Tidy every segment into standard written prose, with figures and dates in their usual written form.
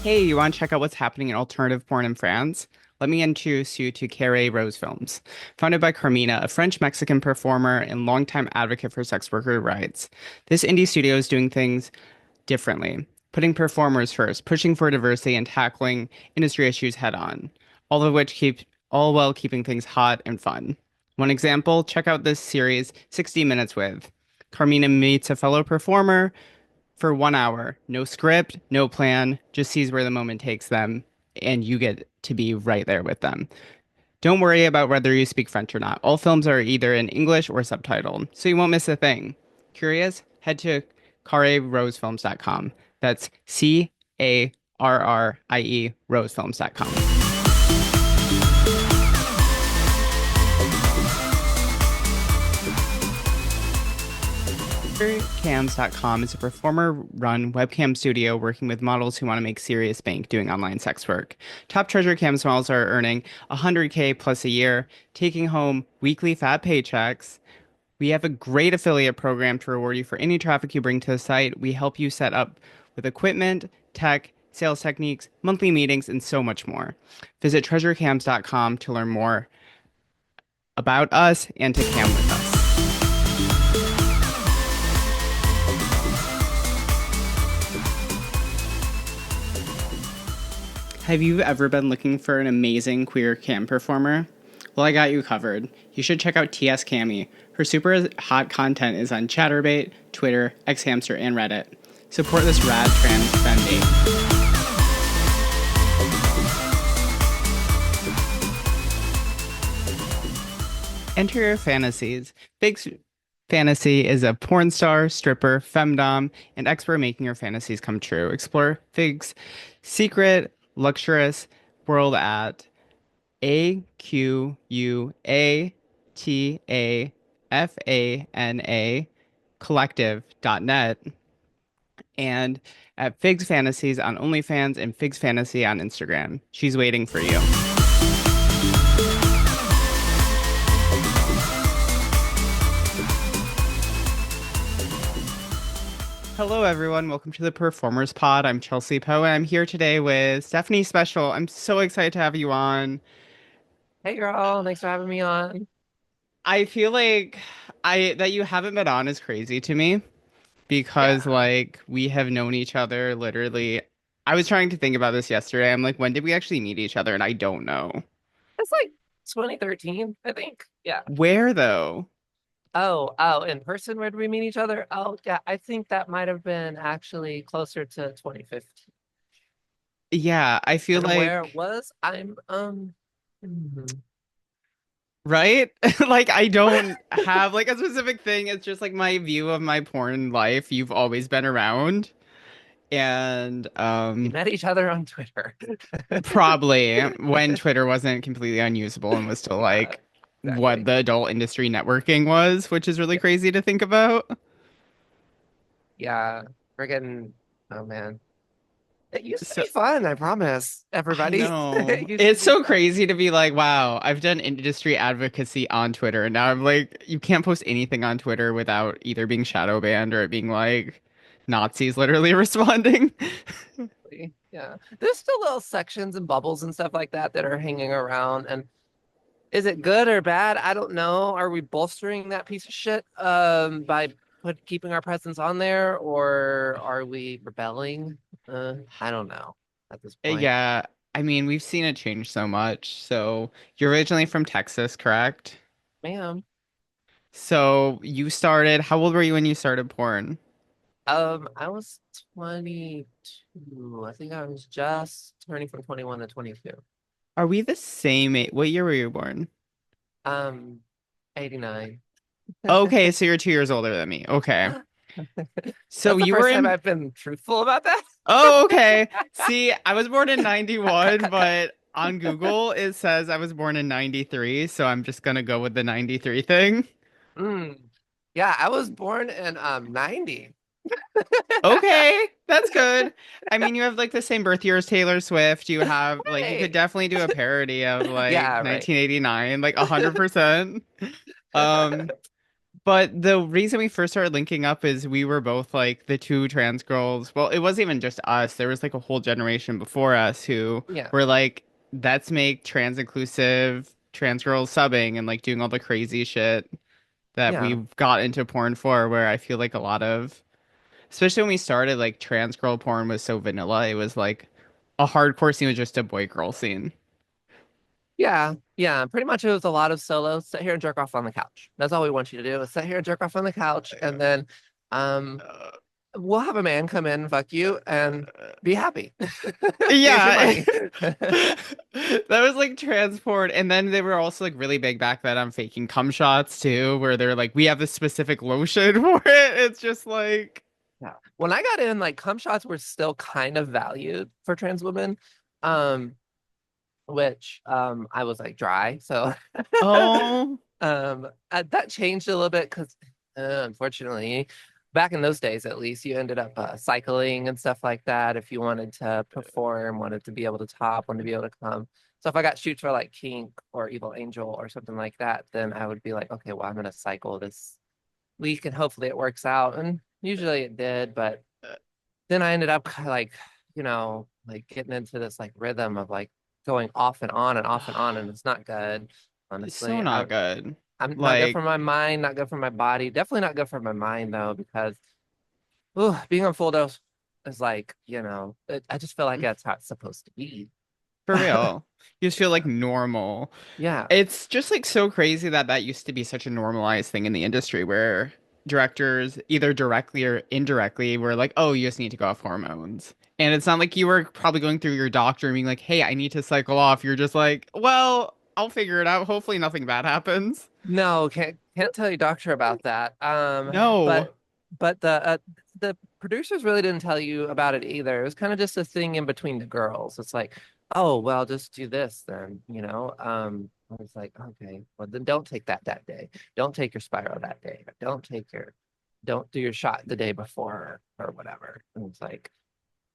Hey, you want to check out what's happening in alternative porn in France? Let me introduce you to Carré Rose Films. Founded by Carmina, a French-Mexican performer and longtime advocate for sex worker rights. This indie studio is doing things differently, putting performers first, pushing for diversity, and tackling industry issues head on, all of which keep all while keeping things hot and fun. One example, check out this series, 60 Minutes with. Carmina meets a fellow performer for 1 hour. No script, no plan, just sees where the moment takes them, and you get to be right there with them. Don't worry about whether you speak French or not. All films are either in English or subtitled, so you won't miss a thing. Curious? Head to carrierosefilms.com. That's CARRIE rosefilms.com. Cams.com is a performer-run webcam studio working with models who want to make serious bank doing online sex work. Top Treasure Cams models are earning 100K plus a year, taking home weekly fat paychecks. We have a great affiliate program to reward you for any traffic you bring to the site. We help you set up with equipment, tech, sales techniques, monthly meetings, and so much more. Visit treasurecams.com to learn more about us and to cam with us. Have you ever been looking for an amazing queer cam performer? Well, I got you covered. You should check out TS Cami. Her super hot content is on Chatterbait, Twitter, Xhamster, and Reddit. Support this rad trans femme. Enter your fantasies. Big Fantasy is a porn star, stripper, femdom, and expert making your fantasies come true. Explore Fig's secret, luxurious world at AQUATAFANA collective.net and at Figs Fantasies on OnlyFans and Figs Fantasy on Instagram. She's waiting for you. Hello, everyone. Welcome to the Performers Pod. I'm Chelsea Poe, and I'm here today with Stefani Special. I'm so excited to have you on. Hey girl, thanks for having me on. I feel like I that you haven't been on is crazy to me because Yeah, like we have known each other literally. I was trying to think about this yesterday. I'm like, when did we actually meet each other? And I don't know. it's like 2013, I think. Yeah. Where though? Oh, in person, where did we meet each other? Oh, yeah, I think that might have been actually closer to 2015. Yeah, I feel And where it like was, hmm. right? Like I don't have like a specific thing. It's just like my view of my porn life. You've always been around. And We met each other on Twitter. probably when Twitter wasn't completely unusable and was still Yeah, like what exactly. the adult industry networking was, which is really Yeah, crazy to think about. yeah. Friggin', oh man. It used to So be fun, I promise, I everybody. know It used to it's be so fun. crazy to be like, wow, I've done industry advocacy on Twitter, and now I'm like, you can't post anything on Twitter without either being shadow banned or it being like Nazis literally responding. Yeah. There's still little sections and bubbles and stuff like that that are hanging around. And is it good or bad? I don't know. Are we bolstering that piece of shit by keeping our presence on there, or are we rebelling? I don't know at this point. Yeah, I mean, we've seen it change so much. So you're originally from Texas, correct? Ma'am. So you started, how old were you when you started porn? I was 22. I think I was just turning from 21 to 22. Are we the same age? What year were you born? Um, 89. Okay, so you're 2 years older than me. Okay. So That's the you were first time in, I've been truthful about that. oh, okay. See, I was born in 91, but on Google it says I was born in 93, so I'm just gonna go with the 93 thing. Mm. Yeah, I was born in 90. Okay, that's good. I mean, you have like the same birth year as Taylor Swift. You have like you could Hey. definitely do a parody of like Yeah, right. 1989, like 100%. Um, But the reason we first started linking up is we were both like the two trans girls. Well, it wasn't even just us. There was like a whole generation before us who Yeah, were like, let's make trans inclusive trans girls subbing and like doing all the crazy shit that yeah. we got into porn for, where I feel like a lot of, especially when we started, like trans girl porn was so vanilla. It was like a hardcore scene was just a boy girl scene. Yeah, yeah. Pretty much it was a lot of solos. Sit here and jerk off on the couch. That's all we want you to do is sit here and jerk off on the couch, and then um Uh, we'll have a man come in and fuck you and be happy. Here's your Yeah. money. That was like transport. And then they were also like really big back then on faking cum shots too, where they're like, we have this specific lotion for it. It's just like, Yeah. When I got in, like cum shots were still kind of valued for trans women. Um, which I was like dry. So oh, that changed a little bit because unfortunately, back in those days at least, you ended up cycling and stuff like that. If you wanted to perform, wanted to be able to top, wanted to be able to come. So if I got shoots for like kink or evil angel or something like that, then I would be like, okay, well, I'm gonna cycle this week and hopefully it works out. And usually it did, but then I ended up like, like getting into this like rhythm of like going off and on and off and on, and it's not good. it's so Honestly, not good. I'm not good for Like, my mind, not good for my body. Definitely not good for my mind though, because ooh, being on full dose is like, I just feel like that's how it's supposed to be. for real. You just feel like normal. Yeah. It's just like so crazy that that used to be such a normalized thing in the industry where directors, either directly or indirectly, were like, oh, you just need to go off hormones. And it's not like you were probably going through your doctor and being like, hey, I need to cycle off. You're just like, well, I'll figure it out. Hopefully nothing bad happens. No, can't tell you doctor about that. No. But the producers really didn't tell you about it either. It was kind of just a thing in between the girls. It's like, oh well, just do this then, I was like, okay, well then don't take that day. Don't take your spiral that day. Don't do your shot the day before or whatever. And it's like,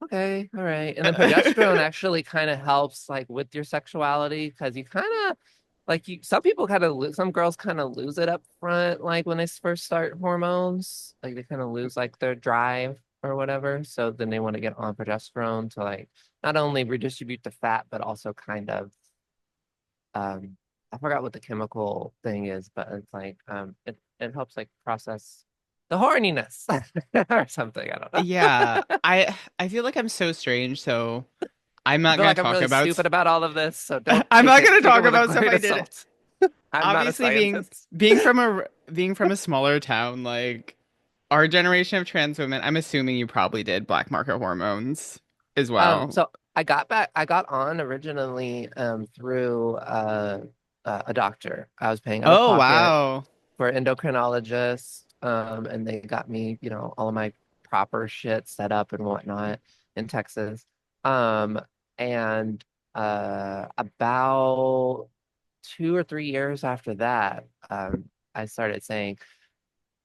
okay, all right. And then progesterone actually kind of helps like with your sexuality because you kind of like some people kind of lose some girls kind of lose it up front like when they first start hormones. Like they kind of lose like their drive or whatever. So then they want to get on progesterone to like not only redistribute the fat, but also kind of I forgot what the chemical thing is, but it's like it helps like process the horniness or something. I don't Yeah, know. I feel like I'm so strange, so I'm I not feel gonna like I'm talk really about stupid about all of this, so don't I'm not gonna take it talk with a about stuff grain I of did. salt. I'm not a Obviously being scientist. being from a smaller town, like our generation of trans women, I'm assuming you probably did black market hormones as well. So I got on originally through a doctor. I was paying out of Oh pocket wow. for an endocrinologist, and they got me, all of my proper shit set up and whatnot in Texas. Um, and about 2 or 3 years after that, I started saying,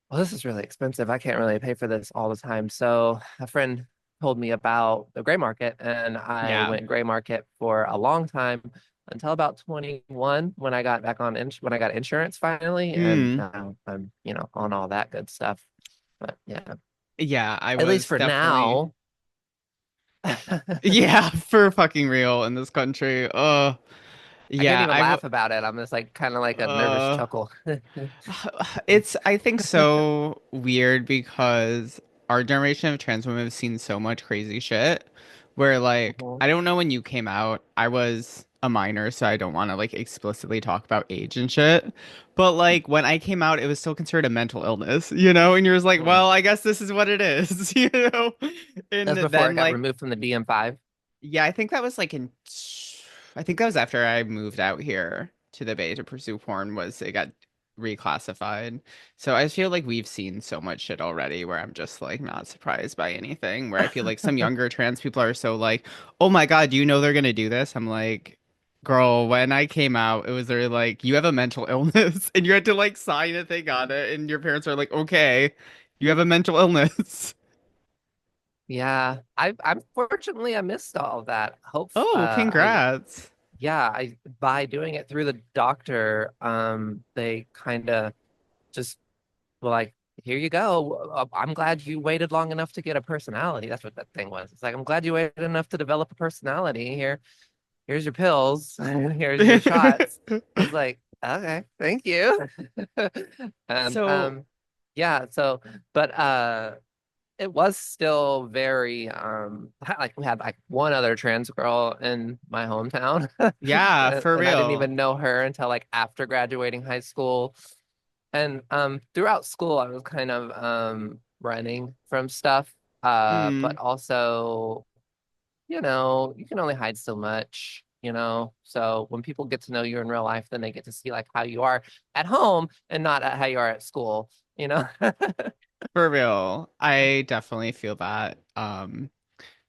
well, this is really expensive. I can't really pay for this all the time. So a friend told me about the gray market, and I Yeah. went gray market for a long time until about 21 when I got back on when I got insurance finally, and Hmm. now I'm, on all that good stuff. But yeah, Yeah, I at least was for definitely now. yeah, for fucking real in this country. I can't Yeah, even I w laugh about it. I'm just like kind of like a nervous uh chuckle. It's, I think, so weird because our generation of trans women have seen so much crazy shit where, like, Mhm. I don't know when you came out. I was a minor, so I don't want to, like, explicitly talk about age and shit. But, like, when I came out, it was still considered a mental illness, you know? And you're just like, Mhm. well, I guess this is what it is, you know? And That's before then, it got like, removed from the DM5. yeah, I think that was like I think that was after I moved out here to the Bay to pursue porn was it got reclassified. So I feel like we've seen so much shit already where I'm just like not surprised by anything. Where I feel like some younger trans people are so like, oh my God, do you know they're gonna do this? I'm like, girl, when I came out, it was very like, you have a mental illness and you had to like sign a thing on it, and your parents are like, okay, you have a mental illness. Yeah, I'm fortunately I missed all of that. Oh, I congrats. yeah, I by doing it through the doctor, they kind of just well, like, here you go. I'm glad you waited long enough to get a personality. That's what that thing was. It's like, I'm glad you waited enough to develop a personality. Here's your pills. Here's your shots. It's like, okay, thank you. And So, yeah, so but it was still very like we had like one other trans girl in my hometown. yeah, for And I didn't real. even know her until like after graduating high school. And throughout school I was kind of running from stuff. But Mm, also, you can only hide so much, you know. So when people get to know you in real life, then they get to see like how you are at home and not at how you are at school, you know. for real. I definitely feel that.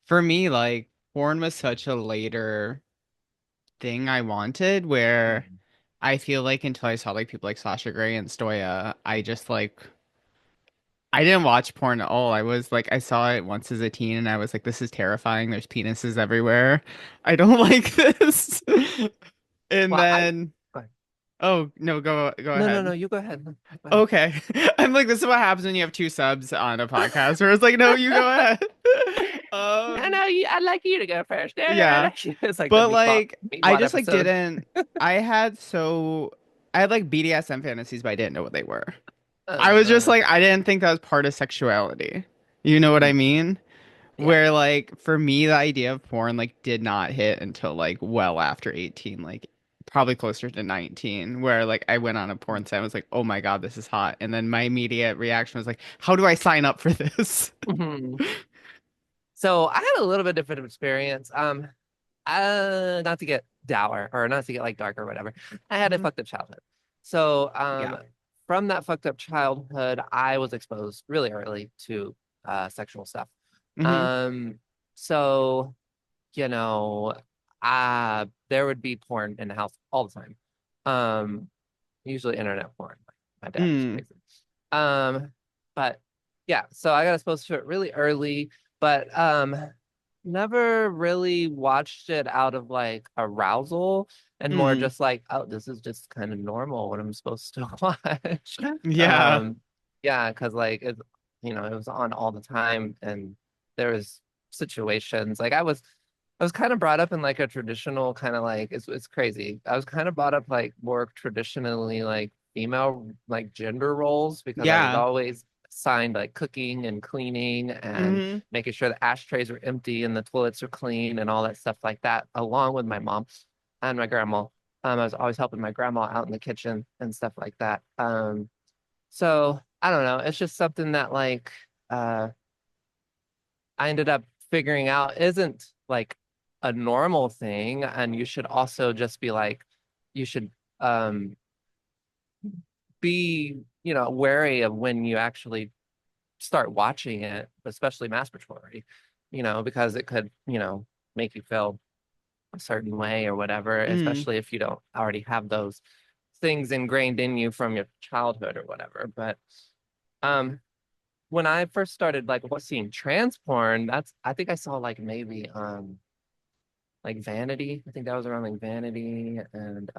For me, like porn was such a later thing I wanted where I feel like until I saw like people like Sasha Grey and Stoya, I just like I didn't watch porn at all. I was like I saw it once as a teen and I was like, this is terrifying. There's penises everywhere. I don't like this. And Well, I then oh no, go no, ahead. you go ahead. Go ahead. Okay. I'm like, this is what happens when you have two subs on a podcast where it's like, no, you go ahead. I Um, know you. I'd like you to go first. yeah. It's like the But like I meatbot just like episode. didn't I had like BDSM fantasies, but I didn't know what they were. I was just Uh, like I didn't think that was part of sexuality. You know what I mean? yeah. Where like for me the idea of porn like did not hit until like well after 18, like probably closer to 19, where like I went on a porn site and was like, "Oh my God, this is hot." And then my immediate reaction was like, "How do I sign up for this?" Mhm. So I had a little bit different experience. Not to get dour or not to get like dark or whatever. I had a Mhm. fucked up childhood. So, Yeah. from that fucked up childhood, I was exposed really early to sexual stuff. Hmm. Um, so, you know, there would be porn in the house all the time. Um, Usually internet porn. My dad was Mm. crazy. Um, but yeah, so I got exposed to it really early, but never really watched it out of like arousal and more Mm. just like, oh, this is just kind of normal what I'm supposed to watch. Yeah. Um, yeah, because like it was on all the time and there was situations like I was kind of brought up in like a traditional kind of like it's crazy. I was kind of brought up like more traditionally like female like gender roles because I was Yeah. always assigned like cooking and cleaning and Hmm. making sure the ashtrays were empty and the toilets were clean and all that stuff like that, along with my mom and my grandma. I was always helping my grandma out in the kitchen and stuff like that. So I don't know. It's just something that like uh I ended up figuring out isn't like a normal thing, and you should also just be like, you should um be, wary of when you actually start watching it, especially masturbatory, because it could, make you feel a certain way or whatever, Mm. especially if you don't already have those things ingrained in you from your childhood or whatever. But um when I first started like seeing trans porn, I think I saw like maybe like Vanity. I think that was around like Vanity and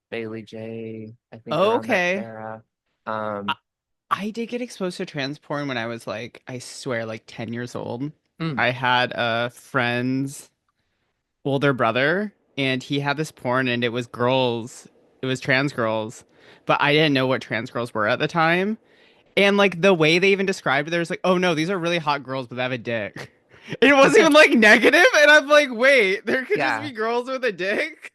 Bailey J. I think around that Okay. era. I, Um I did get exposed to trans porn when I was like, I swear, like 10 years old. mm, I had a friend's older brother, and he had this porn, and it was girls, it was trans girls, but I didn't know what trans girls were at the time. And like the way they even described it, there's like, oh no, these are really hot girls, but they have a dick. It wasn't even like negative, and I'm like, wait, there could just yeah. be girls with a dick?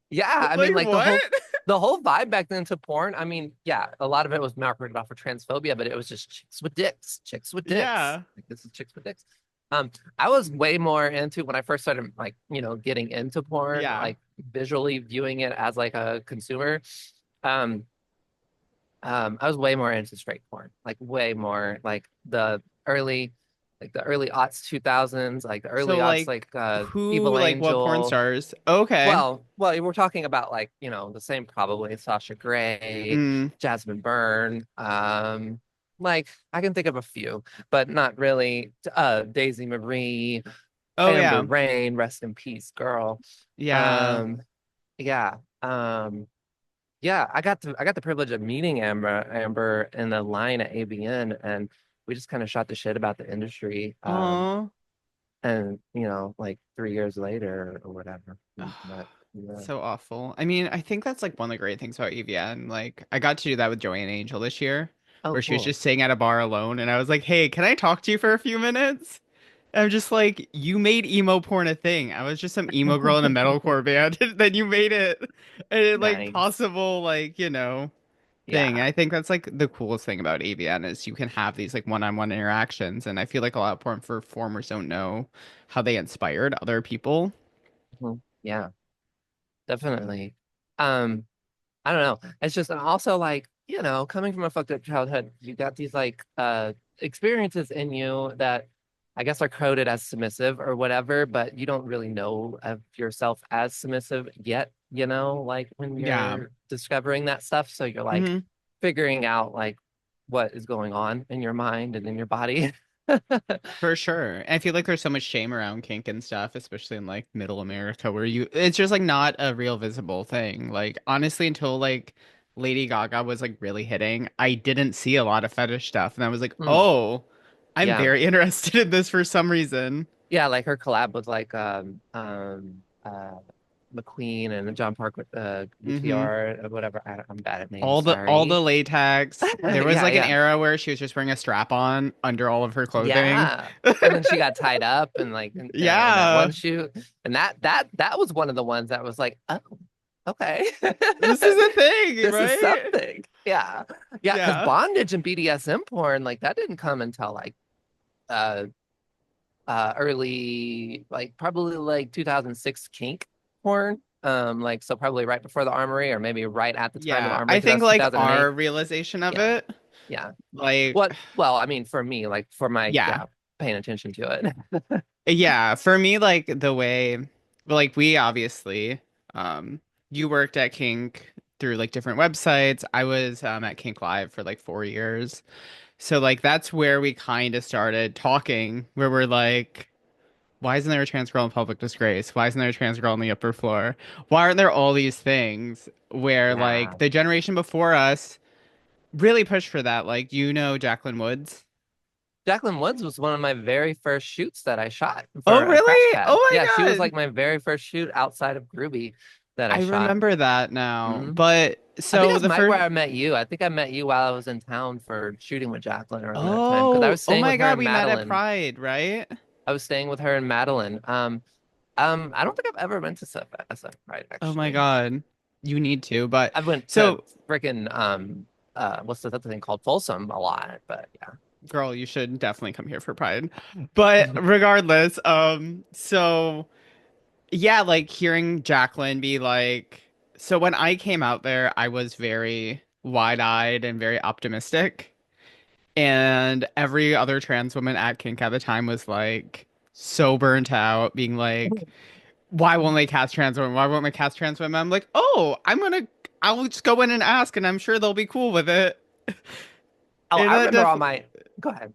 Yeah, I mean Like like the what? whole the whole vibe back then to porn, I mean, yeah, a lot of it was marketed off of transphobia, but it was just chicks with dicks, chicks with dicks. Yeah. Like this is chicks with dicks. I was way more into when I first started like, getting into porn, Yeah. like visually viewing it as like a consumer. Um, I was way more into straight porn, like way more like the early aughts 2000s, like the early So aughts, like like who Evil like what porn Angel. stars? Okay. Well, we're talking about like, the same probably Sasha Grey, Mm. Jasmine Byrne. Like I can think of a few, but not really. Daisy Marie, Oh Amber yeah. Rain, rest in peace, girl. Yeah. Um, yeah. Um, Yeah, I got the privilege of meeting Amber in the line at ABN, and we just kind of shot the shit about the industry. Oh, And like 3 years later or whatever. But yeah. so awful. I mean, I think that's like one of the great things about EVN. Like, I got to do that with Joy and Angel this year, Oh, where she was cool. just sitting at a bar alone, and I was like, "Hey, can I talk to you for a few minutes?" I'm just like, you made emo porn a thing. I was just some emo girl in a metalcore band. Then you made it a like Nice. possible like, thing. Yeah. I think that's like the coolest thing about AVN is you can have these like one-on-one interactions. And I feel like a lot of porn performers don't know how they inspired other people. Mhm. Yeah, definitely. Um, I don't know. It's just and also like, coming from a fucked up childhood, you got these like experiences in you that I guess are coded as submissive or whatever, but you don't really know of yourself as submissive yet, like when Yeah. you're discovering that stuff. So you're like hmm figuring out like what is going on in your mind and in your body. For sure. And I feel like there's so much shame around kink and stuff, especially in like middle America where it's just like not a real visible thing. Like honestly, until like Lady Gaga was like really hitting, I didn't see a lot of fetish stuff. And I was like, Hmm. oh, I'm Yeah. very interested in this for some reason. Yeah, like her collab with like McQueen and John Park with hmm UTR or whatever. I'm bad at names, all the sorry. latex. There was Yeah, like an yeah. era where she was just wearing a strap on under all of her clothing. Yeah. And then she got tied up and like in that Yeah, one shoot. And that was one of the ones that was like, oh, okay. this is a thing, This is right? something. Yeah. Yeah, because Yeah. bondage and BDSM porn, like that didn't come until like uh early like probably like 2006 kink porn. Like so probably right before the Armory or maybe right at the time of the Yeah, Armory I because think that's like 2008. our realization of Yeah. it, Yeah. like, Well, I mean for me like for my yeah, yeah, paying attention to it. yeah, for me, like the way, like we obviously, um, you worked at Kink through like different websites. I was at Kink Live for like 4 years, so like that's where we kind of started talking, where we're like, why isn't there a trans girl in Public Disgrace? Why isn't there a trans girl on the upper floor? Why aren't there all these things where like Yeah. the generation before us really pushed for that? Like, Jacqueline Woods? Jacqueline Woods was one of my very first shoots that I shot Oh, for a Crash really? Pad. Oh Yeah, she my was God. like my very first shoot outside of Groovy that I I shot. remember that now. Hmm. But I think so that's the my first where I met you. I think I met you while I was in town for shooting with Jacqueline around that time because I was oh staying with my her God, in we met at Madeline. Pride, right? I was staying with her in Madeline. I don't think I've ever been to SF Pride Oh my actually. God. You need to. But I went to so freaking what's the other thing called Folsom a lot, but girl, you should definitely come here for Pride. But yeah. regardless, so yeah, like hearing Jacqueline be like, so when I came out there, I was very wide-eyed and very optimistic. And every other trans woman at Kink at the time was like so burnt out, being like, why won't they cast trans women? Why won't they cast trans women? I'm like, oh, I'll just go in and ask, and I'm sure they'll be cool with it. Oh, And I that remember def on my go ahead.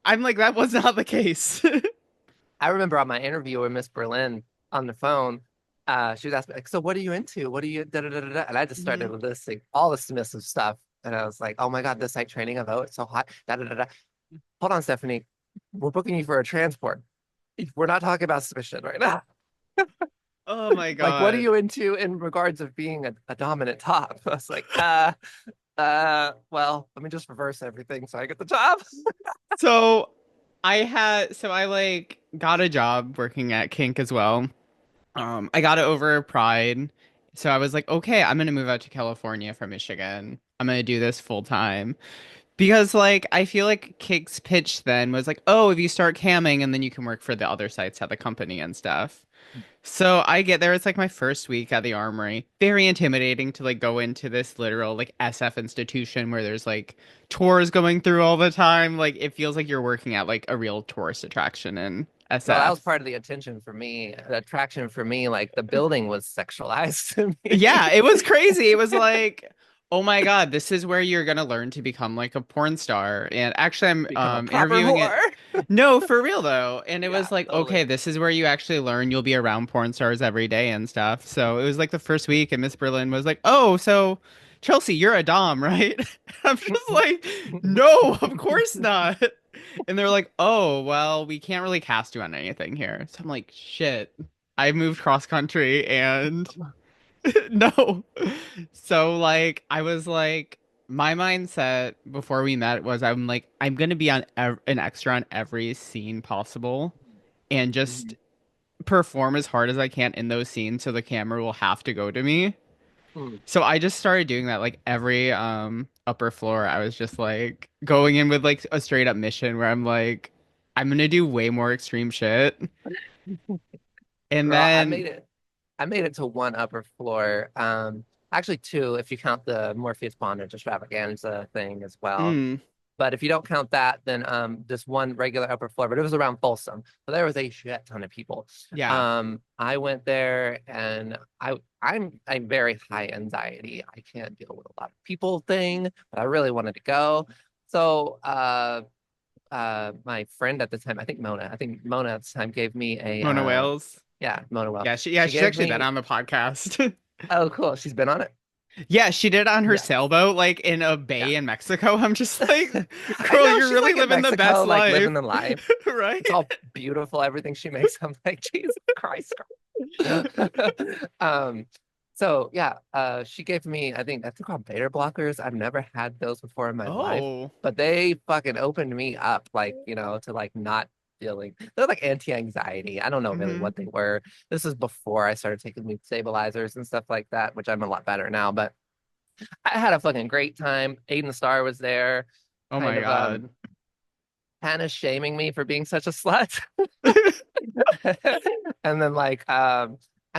I'm like, that was not the case. I remember on my interview with Miss Berlin on the phone, she was asking me, like, so what are you into? What are you da da da da da? And I just started Mhm. listing all the submissive stuff. And I was like, oh my God, this site training of oh, it's so hot. Da da da da. Hold on, Stephanie. We're booking you for a transport. We're not talking about submission right now. Oh my Like, what are God. you into in regards of being a dominant top? I was like, well, let me just reverse everything so I get the job. So I like got a job working at Kink as well. I got it over Pride. So I was like, okay, I'm gonna move out to California from Michigan. I'm gonna do this full time. Because like I feel like Kink's pitch then was like, oh, if you start camming and then you can work for the other sites at the company and stuff. So I get there, it's like my first week at the Armory. Very intimidating to like go into this literal like SF institution where there's like tours going through all the time. Like it feels like you're working at like a real tourist attraction in Girl, that was SF. part of the attention for me, the attraction for me. Like the building was sexualized to Yeah, me. it was crazy. It was like, oh my God, this is where you're gonna learn to become like a porn star. And actually I'm Become a proper interviewing it. whore. No, for real though. And it Yeah, was like, totally. okay, this is where you actually learn. You'll be around porn stars every day and stuff. So it was like the first week, and Miss Berlin was like, "Oh, so Chelsea, you're a dom, right?" I'm just like, "No, of course not." And they're like, "Oh, well, we can't really cast you on anything here." So I'm like, "Shit." I moved cross country and no. So like I was like my mindset before we met was I'm like I'm gonna be on an extra on every scene possible and just Mhm. perform as hard as I can in those scenes so the camera will have to go to me. Mm. So I just started doing that like every upper floor I was just like going in with like a straight up mission where I'm like I'm gonna do way more extreme shit. And Girl, then I made it to one upper floor. Actually two, if you count the Morpheus bondage extravaganza thing as well. mm, But if you don't count that, then this one regular upper floor, but it was around Folsom. So there was a shit ton of people. yeah. I went there and I'm very high anxiety. I can't deal with a lot of people thing, but I really wanted to go. So my friend at the time, I think Mona at the time gave me a Mona Wales. yeah, Mona well. Yeah, She she's gave actually been me on the podcast. oh cool. She's been on it. Yeah, she did on her Yeah. sailboat, like in a bay Yeah. in Mexico. I'm just like, I girl, know you're she's really like in living the Mexico, best like life, living the life. right? It's all beautiful, everything she makes. I'm like, Jesus Christ, girl. So yeah, she gave me, I think they're called beta blockers. I've never had those before in my life, Oh, but they fucking opened me up, like, to like not feeling, they're like anti-anxiety. I don't know really hmm. what they were. This is before I started taking mood stabilizers and stuff like that, which I'm a lot better now, but I had a fucking great time. Aiden Starr was there, Oh kind my of God. kind of shaming me for being such a slut. And then like I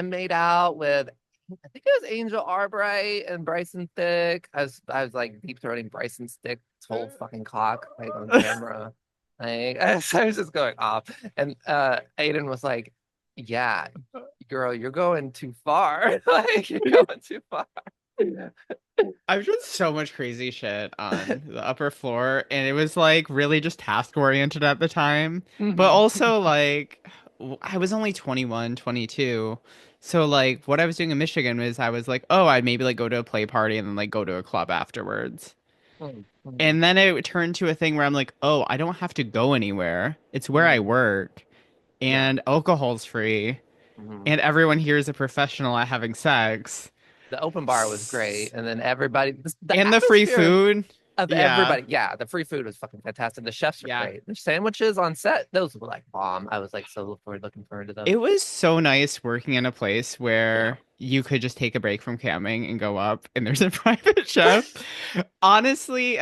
made out with I think it was Angel Arbright and Bryson Thick. I was like deep throating Bryson Thick's whole fucking cock like on camera. Like I was just going off. And Aiden was like, yeah, girl, you're going too far. Like you're going too far. I've done so much crazy shit on the upper floor, and it was like really just task oriented at the time. But Mhm. also, like, I was only 21, 22. So, like, what I was doing in Michigan was I was like, oh, I'd maybe like go to a play party and then like go to a club afterwards. Mhm. And then it turned to a thing where I'm like, oh, I don't have to go anywhere. It's where I Mhm. work, Yeah. and alcohol's free, Mhm. and everyone here is a professional at having sex. The open bar was great, S- and then everybody, the And the free atmosphere food. of Yeah. everybody. Yeah, the free food was fucking fantastic. The chefs are Yeah. great. The sandwiches on set, those were like bomb. I was like so looking forward to those. It was so nice working in a place Yeah. where you could just take a break from camming and go up and there's a private chef. Honestly,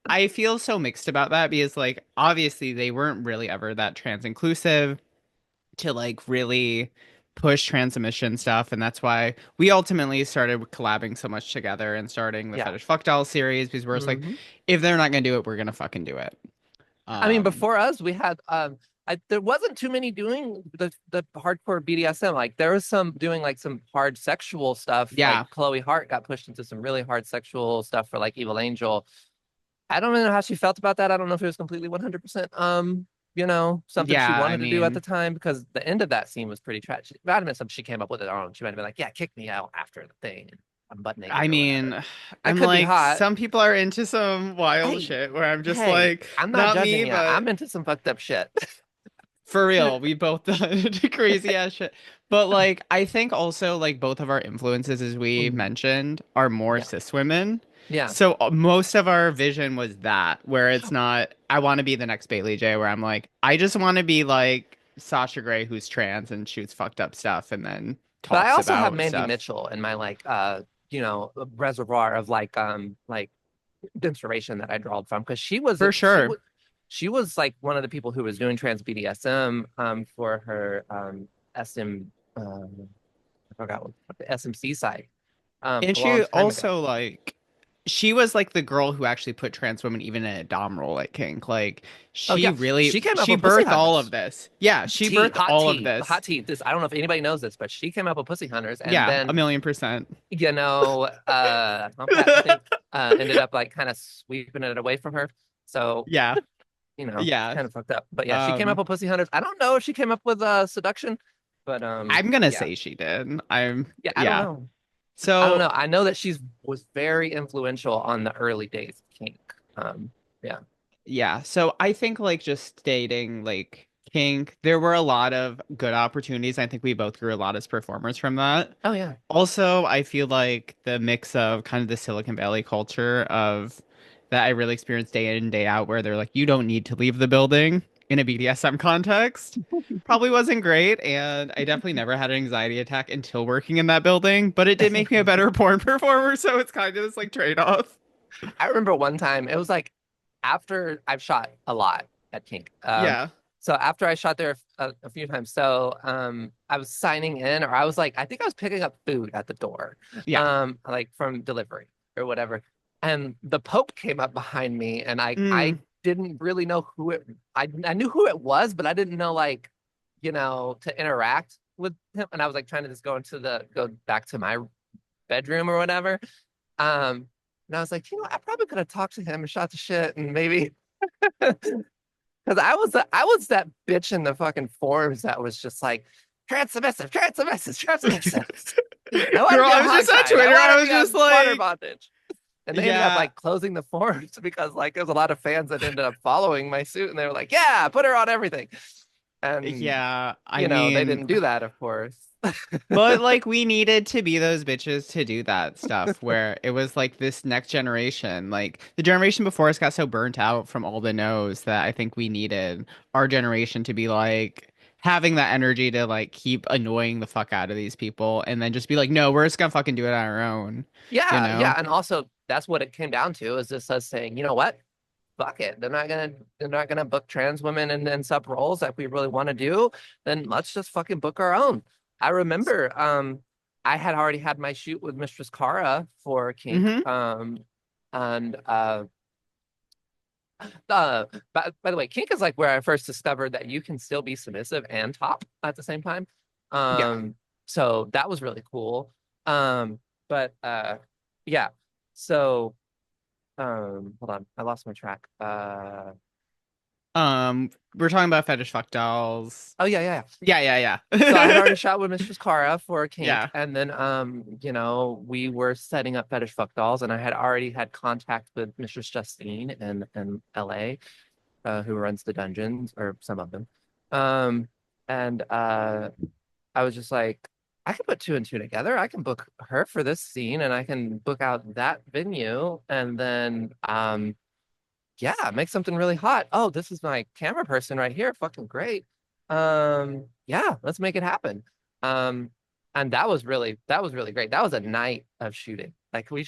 I feel so mixed about that because like obviously they weren't really ever that trans inclusive to like really push transmission stuff, and that's why we ultimately started collabing so much together and starting the Yeah. Fetish Fuck Doll series because we're just like, Hmm. if they're not gonna do it, we're gonna fucking do it. I mean, Um, before us, we had there wasn't too many doing the hardcore BDSM. Like there was some doing like some hard sexual stuff. Like yeah, Chloe Hart got pushed into some really hard sexual stuff for like Evil Angel. I don't really know how she felt about that. I don't know if it was completely 100% something she yeah, I wanted to do at the mean, time because the end of that scene was pretty tragic. It might have been something she came up with it on. She might have been like, "Yeah, kick me out after the thing. I'm butt naked I or whatever." mean, That I'm could be like, hot. some people are into some wild Hey, shit where I'm just hey, like, I'm not not judging me, you. I'm but into some fucked up shit. for real, we both done crazy ass shit. But like, I think also like both of our influences, as we Mhm. mentioned, are more Yeah, cis women. yeah. So most of our vision was that, where it's not, I want to be the next Bailey J, where I'm like, I just want to be like Sasha Grey, who's trans and shoots fucked up stuff and then But I talks also have about Mandy stuff. Mitchell in my reservoir of like the inspiration that I draw from because she was For she sure. was she was like one of the people who was doing trans BDSM for her SM I forgot what the SMC site And a long she time ago. also like she was like the girl who actually put trans women even in a dom role at Kink. Like Oh she yeah, really she came up she with Pussy birthed all of Hunters. this. Yeah, she Tea, birthed all of hot this. tea. This I don't know if anybody knows this, but she came up with Pussy Hunters, and Yeah, then 1,000,000%. Tom Pat I think ended up like kind of sweeping it away from her. So Yeah. Yeah. kind of fucked up. But yeah, she came up Um, with Pussy Hunters. I don't know if she came up with seduction, but I'm gonna yeah. say she did. Yeah, I don't Yeah. know. I don't So know. I know that she's was very influential on the early days of kink. Yeah. yeah, so I think like just stating like kink, there were a lot of good opportunities. I think we both grew a lot as performers from that. Oh yeah. Also, I feel like the mix of kind of the Silicon Valley culture of that I really experienced day in and day out, where they're like, you don't need to leave the building in a BDSM context, probably wasn't great. And I definitely never had an anxiety attack until working in that building, but it did make me a better porn performer. So it's kind of this like trade-off. I remember one time it was like after I've shot a lot at kink. Yeah. So after I shot there a few times, so I was signing in, or I was like, I think I was picking up food at the door, Yeah. like from delivery or whatever, and the Pope came up behind me, and I Mm. didn't really know who it. I knew who it was, but I didn't know like, to interact with him, and I was like trying to just go back to my bedroom or whatever. And I was like, I probably could have talked to him and shot the shit and maybe because I was that bitch in the fucking forums that was just like trans submissive, trans submissive, trans submissive. I want to Girl, be I on was just on hogtied. I Twitter. want I to was be just on water like, bondage. And they ended up yeah, like closing the forums because like there was a lot of fans that ended up following my suit and they were like, yeah, put her on everything. And yeah. I they mean, didn't do that, of course. but like we needed to be those bitches to do that stuff where it was like this next generation. Like the generation before us got so burnt out from all the no's that I think we needed our generation to be like having that energy to like keep annoying the fuck out of these people and then just be like, no, we're just gonna fucking do it on our own, you Yeah, yeah. know? And also that's what it came down to is just us saying, you know what? Fuck it. They're not gonna book trans women in sub roles that we really want to do. Then let's just fucking book our own. I remember I had already had my shoot with Mistress Cara for kink. Mm-hmm. And by the way, kink is like where I first discovered that you can still be submissive and top at the same time. Yeah. Um, so that was really cool. But yeah. So hold on, I lost my track. We're talking about fetish fuck dolls. Oh yeah, yeah, yeah. Yeah, yeah, So I had yeah. already shot with Mistress Cara for kink, Yeah. and then we were setting up fetish fuck dolls, and I had already had contact with Mistress Justine in LA, who runs the dungeons or some of them. Um, and I was just like, I can put two and two together. I can book her for this scene, and I can book out that venue, and then yeah, make something really hot. Oh, this is my camera person right here. Fucking great. Yeah, let's make it happen. And that was really great. That was a night of shooting. Like we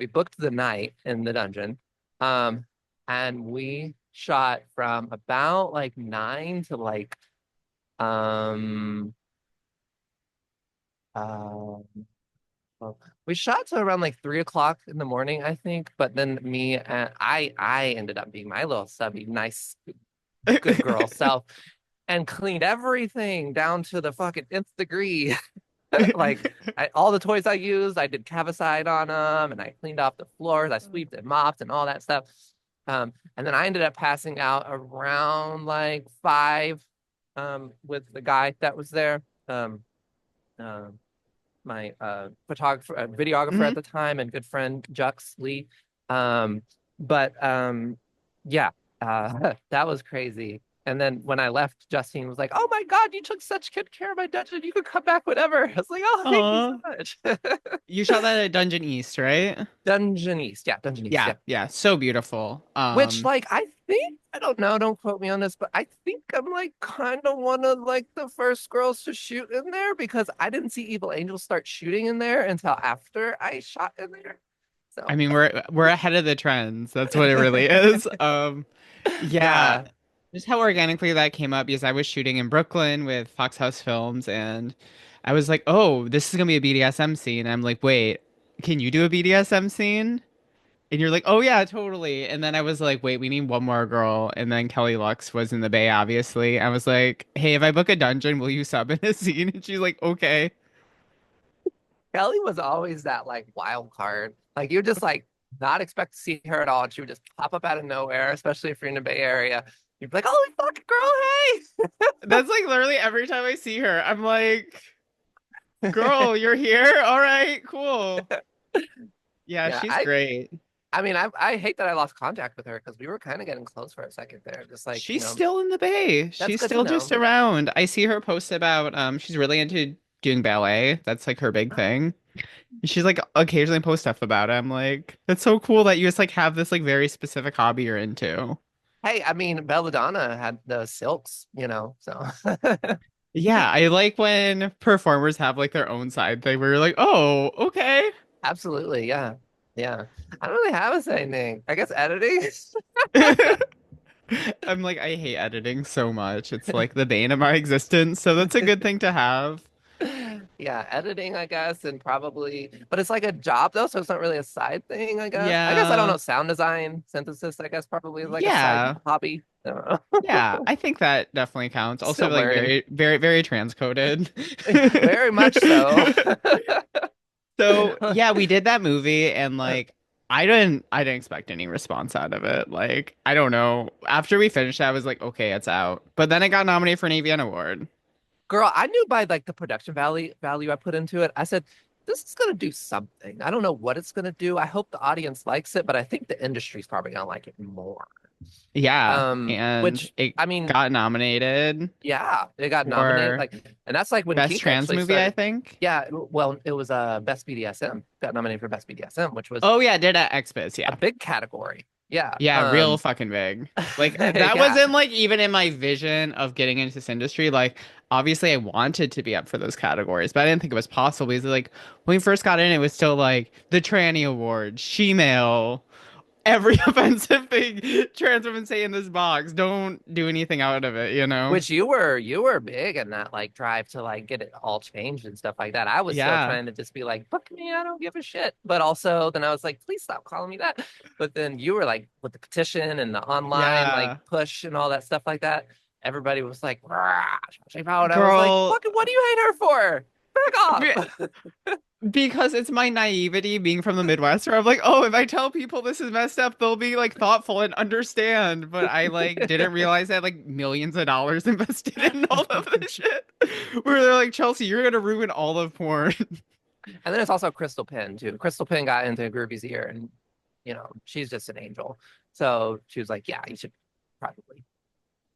booked the night in the dungeon. And we shot from about like 9 to like um uh well, we shot to around like 3 o'clock in the morning, I think. But then me and I ended up being my little subby, nice, good girl self, and cleaned everything down to the fucking nth degree. Like all the toys I used, I did cavicide on them, and I cleaned off the floors, I sweeped and mopped and all that stuff. And then I ended up passing out around like 5, with the guy that was there. Um, my photographer, videographer at Mhm. the time, and good friend Jux Lee. But yeah, that was crazy. And then when I left, Justine was like, "Oh my God, you took such good care of my dungeon. You could come back whenever." I was like, "Oh, thank you so Aw. much." You shot that at Dungeon East, right? Dungeon East, yeah, Dungeon East, Yeah, yeah. yeah, so beautiful. Which, like, I think I don't know, don't quote me on this, but I think I'm like kind of one of like the first girls to shoot in there because I didn't see Evil Angels start shooting in there until after I shot in there. I So, mean, we're ahead of the trends. That's what it really is. Yeah, yeah, just how organically that came up because I was shooting in Brooklyn with Fox House Films, and I was like, "Oh, this is gonna be a BDSM scene." I'm like, "Wait, can you do a BDSM scene?" And you're like, "Oh yeah, totally." And then I was like, "Wait, we need one more girl." And then Kelly Lux was in the Bay, obviously. I was like, "Hey, if I book a dungeon, will you sub in a scene?" And she's like, "Okay." Kelly was always that like wild card. Like you're just like not expect to see her at all, and she would just pop up out of nowhere, especially if you're in the Bay Area. You'd be like, "Holy fucking girl, That's like literally every time I see her, I'm like, girl, you're here? All right, cool. hey!" Yeah, Yeah, she's great. I mean, I hate that I lost contact with her because we were kind of getting close for a second there. Just like, She's still in the Bay. that's She's good to still just know. around. I see her post about she's really into doing ballet. That's like her big thing. She's like occasionally post stuff about it. I'm like, that's so cool that you just like have this like very specific hobby you're into. Hey, I mean, Belladonna had the silks, so Yeah, I like when performers have like their own side thing where you're like, oh, okay. absolutely, yeah, yeah. I don't really have a say thing. I guess editing. I'm like, I hate editing so much. It's like the bane of my existence. So that's a good thing to have. Yeah, editing, I guess, and probably, but it's like a job though, so it's not really a side thing, I guess. I guess I don't Yeah. know, sound design, synthesis, I guess probably is like a side Yeah. hobby. I don't Yeah, know. I think that definitely counts. Also, Still like learning. very, very, very transcoded. Very much so. So yeah, we did that movie, and like I didn't expect any response out of it. Like I don't know. After we finished, I was like, okay, it's out. But then it got nominated for an AVN award. Girl, I knew by like the production value I put into it. I said, this is gonna do something. I don't know what it's gonna do. I hope the audience likes it, but I think the industry's probably gonna like it more. Yeah, and Which it I mean, got nominated yeah, it got nominated. for Like, and that's like when best Kink trans actually movie, I started. think. Yeah, well, it was Best BDSM. Got nominated for Best BDSM, which was Oh yeah, did at XBiz, a yeah. big category. Yeah. Yeah, real fucking big. Like that Yeah. wasn't like even in my vision of getting into this industry. Like obviously I wanted to be up for those categories, but I didn't think it was possible because like when we first got in, it was still like the tranny award, shemale, every offensive thing trans women say in this box. Don't do anything out of it, you know? Which you were big in that like drive to like get it all changed and stuff like that. I was still Yeah. trying to just be like, book me, I don't give a shit. But also then I was like, please stop calling me that. But then you were like with the petition and the online like Yeah. push and all that stuff like that. Everybody was like, "Rah, Shashi Pao," and I was like, Girl, fucking, what do you hate her for? Back off. because it's my naivety being from the Midwest where I'm like, oh, if I tell people this is messed up, they'll be like thoughtful and understand. But I like didn't realize I had like millions of dollars invested in all of this shit. Where they're like, Chelsea, you're gonna ruin all of porn. And then it's also Crystal Pin too. Crystal Pin got into Groovy's ear, and she's just an angel. So she was like, "Yeah, you should probably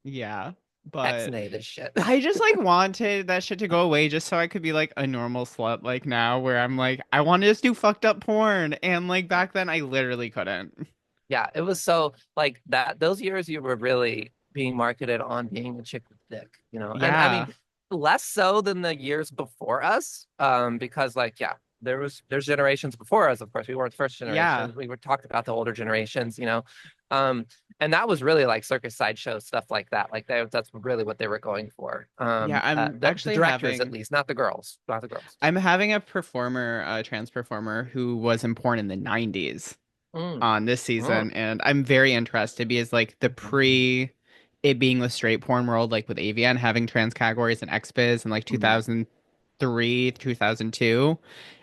Yeah. But X-nay this shit." I just like wanted that shit to go away just so I could be like a normal slut like now where I'm like, I want to just do fucked up porn. And like back then I literally couldn't. Yeah, it was so like that. Those years you were really being marketed on being a chick with dick. And I mean, Yeah. less so than the years before us, because like yeah, there's generations before us. Of course, we weren't the first Yeah. generation. We were talking about the older generations. Um, and that was really like circus sideshow stuff like that. Like that's really what they were going for. Yeah, I'm The actually directors at having least, not the girls, not the girls. I'm having a performer, a trans performer who was in porn in the 90s Mm, on this mm, season, and I'm very interested because like the pre it being the straight porn world, like with AVN having trans categories and XBiz in like mm. 2003, 2002.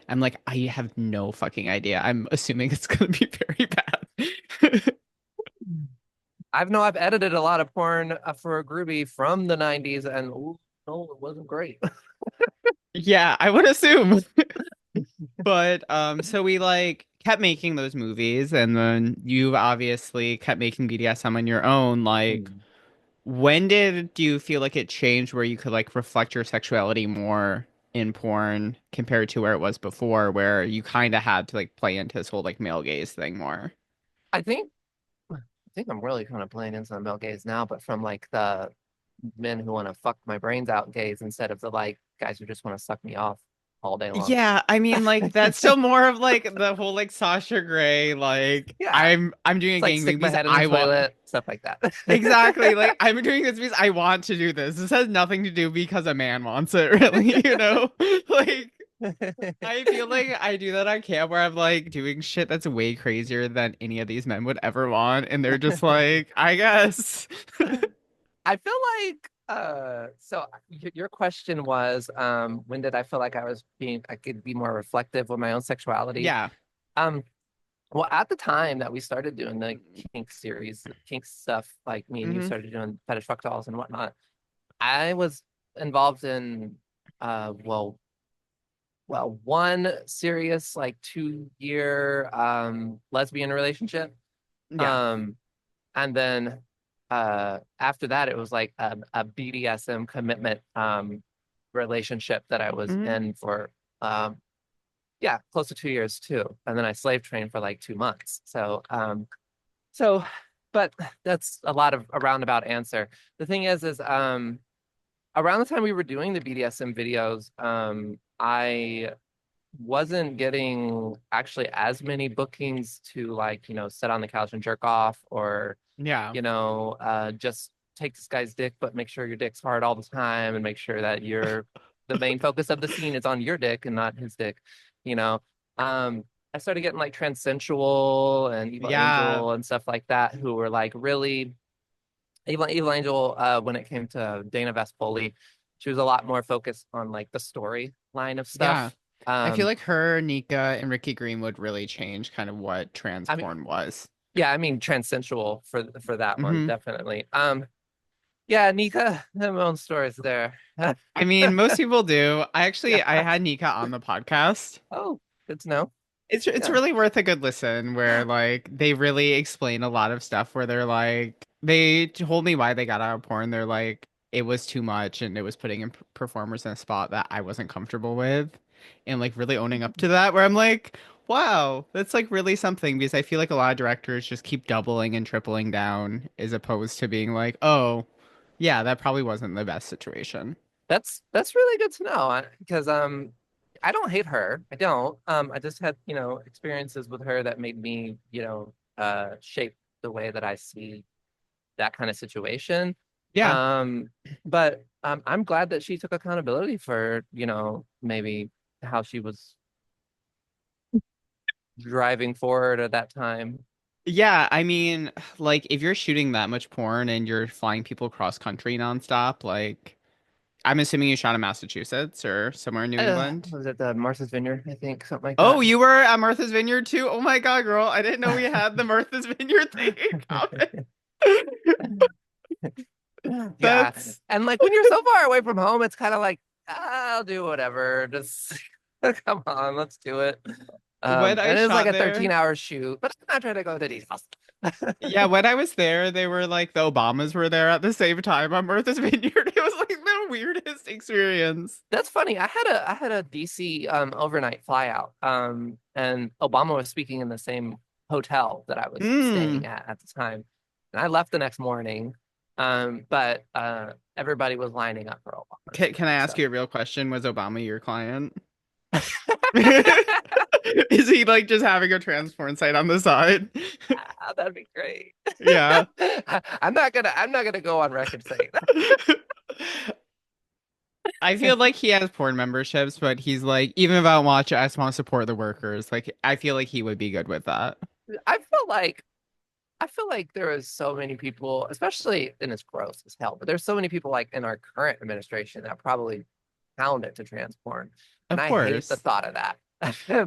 I'm like, I have no fucking idea. I'm assuming it's gonna be very bad. I've edited a lot of porn for a groovy from the 90s, and ooh, no, it wasn't great. Yeah, I would assume. But so we like kept making those movies, and then you obviously kept making BDSM on your own. Like, Mm. when did you feel like it changed where you could like reflect your sexuality more in porn compared to where it was before, where you kind of had to like play into this whole like male gaze thing more? I think I think I'm really kind of playing into the male gaze now, but from like the men who want to fuck my brains out gaze instead of the like guys who just want to suck me off all day long. Yeah, I mean like that's still more of like the whole like Sasha Grey, like Yeah, I'm doing it's a like gangbang stick my because head in the I want. toilet, stuff like that. Exactly. Like I'm doing this because I want to do this. This has nothing to do because a man wants it, really, you know? Like I feel like I do that on camp where I'm like doing shit that's way crazier than any of these men would ever want, and they're just like, I guess. I feel like so your question was when did I feel like I could be more reflective with my own sexuality? Yeah. Um Well, at the time that we started doing the kink series, the kink stuff, like me and you Hmm. started doing fetish fuck dolls and whatnot, I was involved in uh well one serious like 2 year lesbian relationship. Yeah. Um and then after that it was like a BDSM commitment relationship that I was Hmm. in for um yeah, close to 2 years too. And then I slave trained for like 2 months. So but that's a lot of a roundabout answer. The thing is around the time we were doing the BDSM videos, I wasn't getting actually as many bookings to like, sit on the couch and jerk off or, Yeah. just take this guy's dick, but make sure your dick's hard all the time and make sure that you're the main focus of the scene is on your dick and not his dick, you know. Um, I started getting like transensual and evil Yeah. angel and stuff like that who were like really Evil Angel, when it came to Dana Vespoli, she was a lot more focused on like the story line of Yeah. stuff. I feel Um, like her, Nika, and Ricky Greenwood really changed kind of what trans I mean, porn was. yeah, I mean transensual for that one, Hmm. definitely. Yeah, Nika, her own stories there. I mean, most people do. I Yeah. had Nika on the podcast. Oh, good to know. It's Yeah. really worth a good listen where like they really explain a lot of stuff where they're like they told me why they got out of porn. They're like it was too much and it was putting in performers in a spot that I wasn't comfortable with and like really owning up to that where I'm like, wow, that's like really something because I feel like a lot of directors just keep doubling and tripling down as opposed to being like, oh, yeah, that probably wasn't the best situation. That's really good to know because I don't hate her. I don't. I just had, experiences with her that made me, shape the way that I see that kind of situation. Yeah. Um, but I'm glad that she took accountability for, maybe how she was driving forward at that time. Yeah, I mean, like if you're shooting that much porn and you're flying people cross country nonstop, like I'm assuming you shot in Massachusetts or somewhere in New England. Was it the Martha's Vineyard, I think, something like Oh, that. you were at Martha's Vineyard too? Oh my God, girl. I didn't know we had the Martha's Vineyard thing in common. Yeah. That's And like when you're so far away from home, it's kind of like, I'll do whatever. Just come on, let's do it. when I And it was like shot a there. 13-hour shoot, but I'm not trying to go into details. Yeah, when I was there, they were like the Obamas were there at the same time on Martha's Vineyard. It was like the weirdest experience. That's funny. I had a DC overnight flyout. And Obama was speaking in the same hotel that I was Hmm. staying at the time. And I left the next morning. But everybody was lining up for Obama's Can I ask stuff. you a real question? Was Obama your client? Is he like just having a trans porn site on the side? Ah, that'd be great. Yeah. I'm not gonna go on record saying that. I feel like he has porn memberships, but he's like, even if I don't watch it, I just want to support the workers. Like, I feel like he would be good with that. I feel like I feel like there is so many people, especially, and it's gross as hell, but there's so many people like in our current administration that probably pound it to trans porn. And Of I hate the course. thought of that.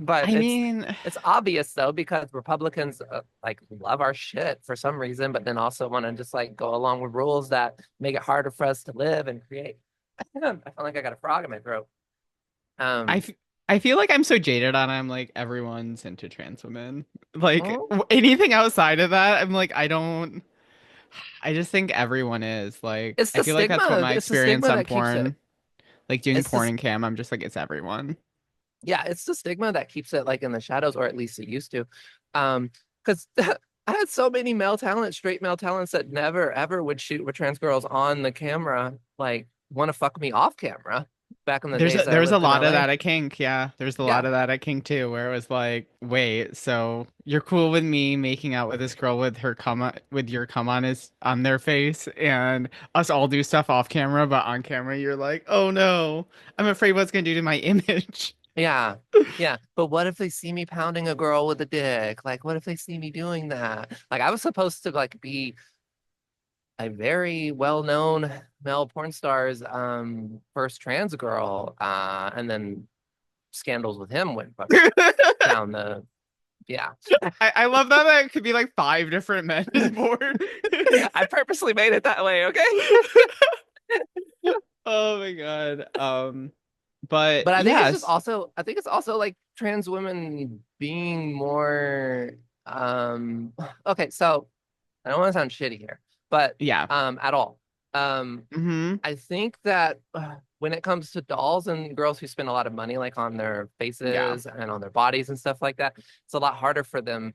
But I it's mean, it's obvious though, because Republicans like love our shit for some reason, but then also want to just like go along with rules that make it harder for us to live and create. I feel like I got a frog in my throat. I, Um, f I feel like I'm so jaded on I'm like everyone's into trans women. Like oh, anything outside of that, I'm like I just think everyone is. Like it's I the feel like that's what stigma. my It's the experience stigma on that keeps it. porn, like doing It's porn the and cam, I'm just like it's everyone. Yeah, it's the stigma that keeps it like in the shadows, or at least it used to. Because I had so many male talents, straight male talents that never ever would shoot with trans girls on the camera, like want to fuck me off camera back in the days that I There's a lived in lot of LA. that at Kink, yeah. There's a lot Yeah, of that at Kink too, where it was like, wait, so you're cool with me making out with this girl with her with your cum on his on their face, and us all do stuff off camera, but on camera you're like, oh no, I'm afraid what's gonna do to my image. yeah, yeah. But what if they see me pounding a girl with a dick? Like, what if they see me doing that? Like, I was supposed to like be a very well-known male porn star's first trans girl, and then scandals with him went down Yeah. I love that it could be like five different men is born. I purposely made it that way, okay? Oh my God. But But I think it's just yes, also I think it's also like trans women being more um okay, so I don't want to sound shitty here, but yeah. at all. Um Hmm. I think that when it comes to dolls and girls who spend a lot of money like on their Yeah. faces and on their bodies and stuff like that, it's a lot harder for them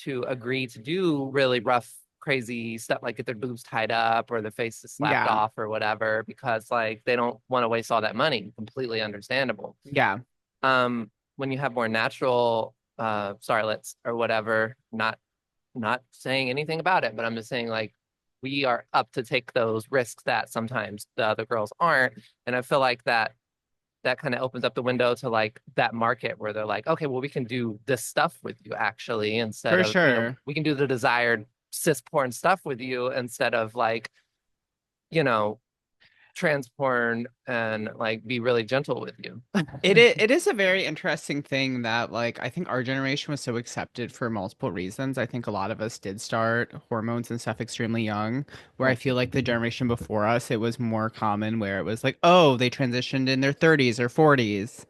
to agree to do really rough, crazy stuff like get their boobs tied up or their faces slapped Yeah. off or whatever because like they don't want to waste all that money. Completely understandable. Yeah. When you have more natural starlets or whatever, not saying anything about it, but I'm just saying like we are up to take those risks that sometimes the other girls aren't. And I feel like that kind of opens up the window to like that market where they're like, okay, well, we can do this stuff with you actually, instead For of, sure. we can do the desired cis porn stuff with you instead of like, you know, trans porn and like be really gentle with you. It is a very interesting thing that like I think our generation was so accepted for multiple reasons. I think a lot of us did start hormones and stuff extremely young, where I feel like the generation before us it was more common where it was like, oh, they transitioned in their 30s or 40s,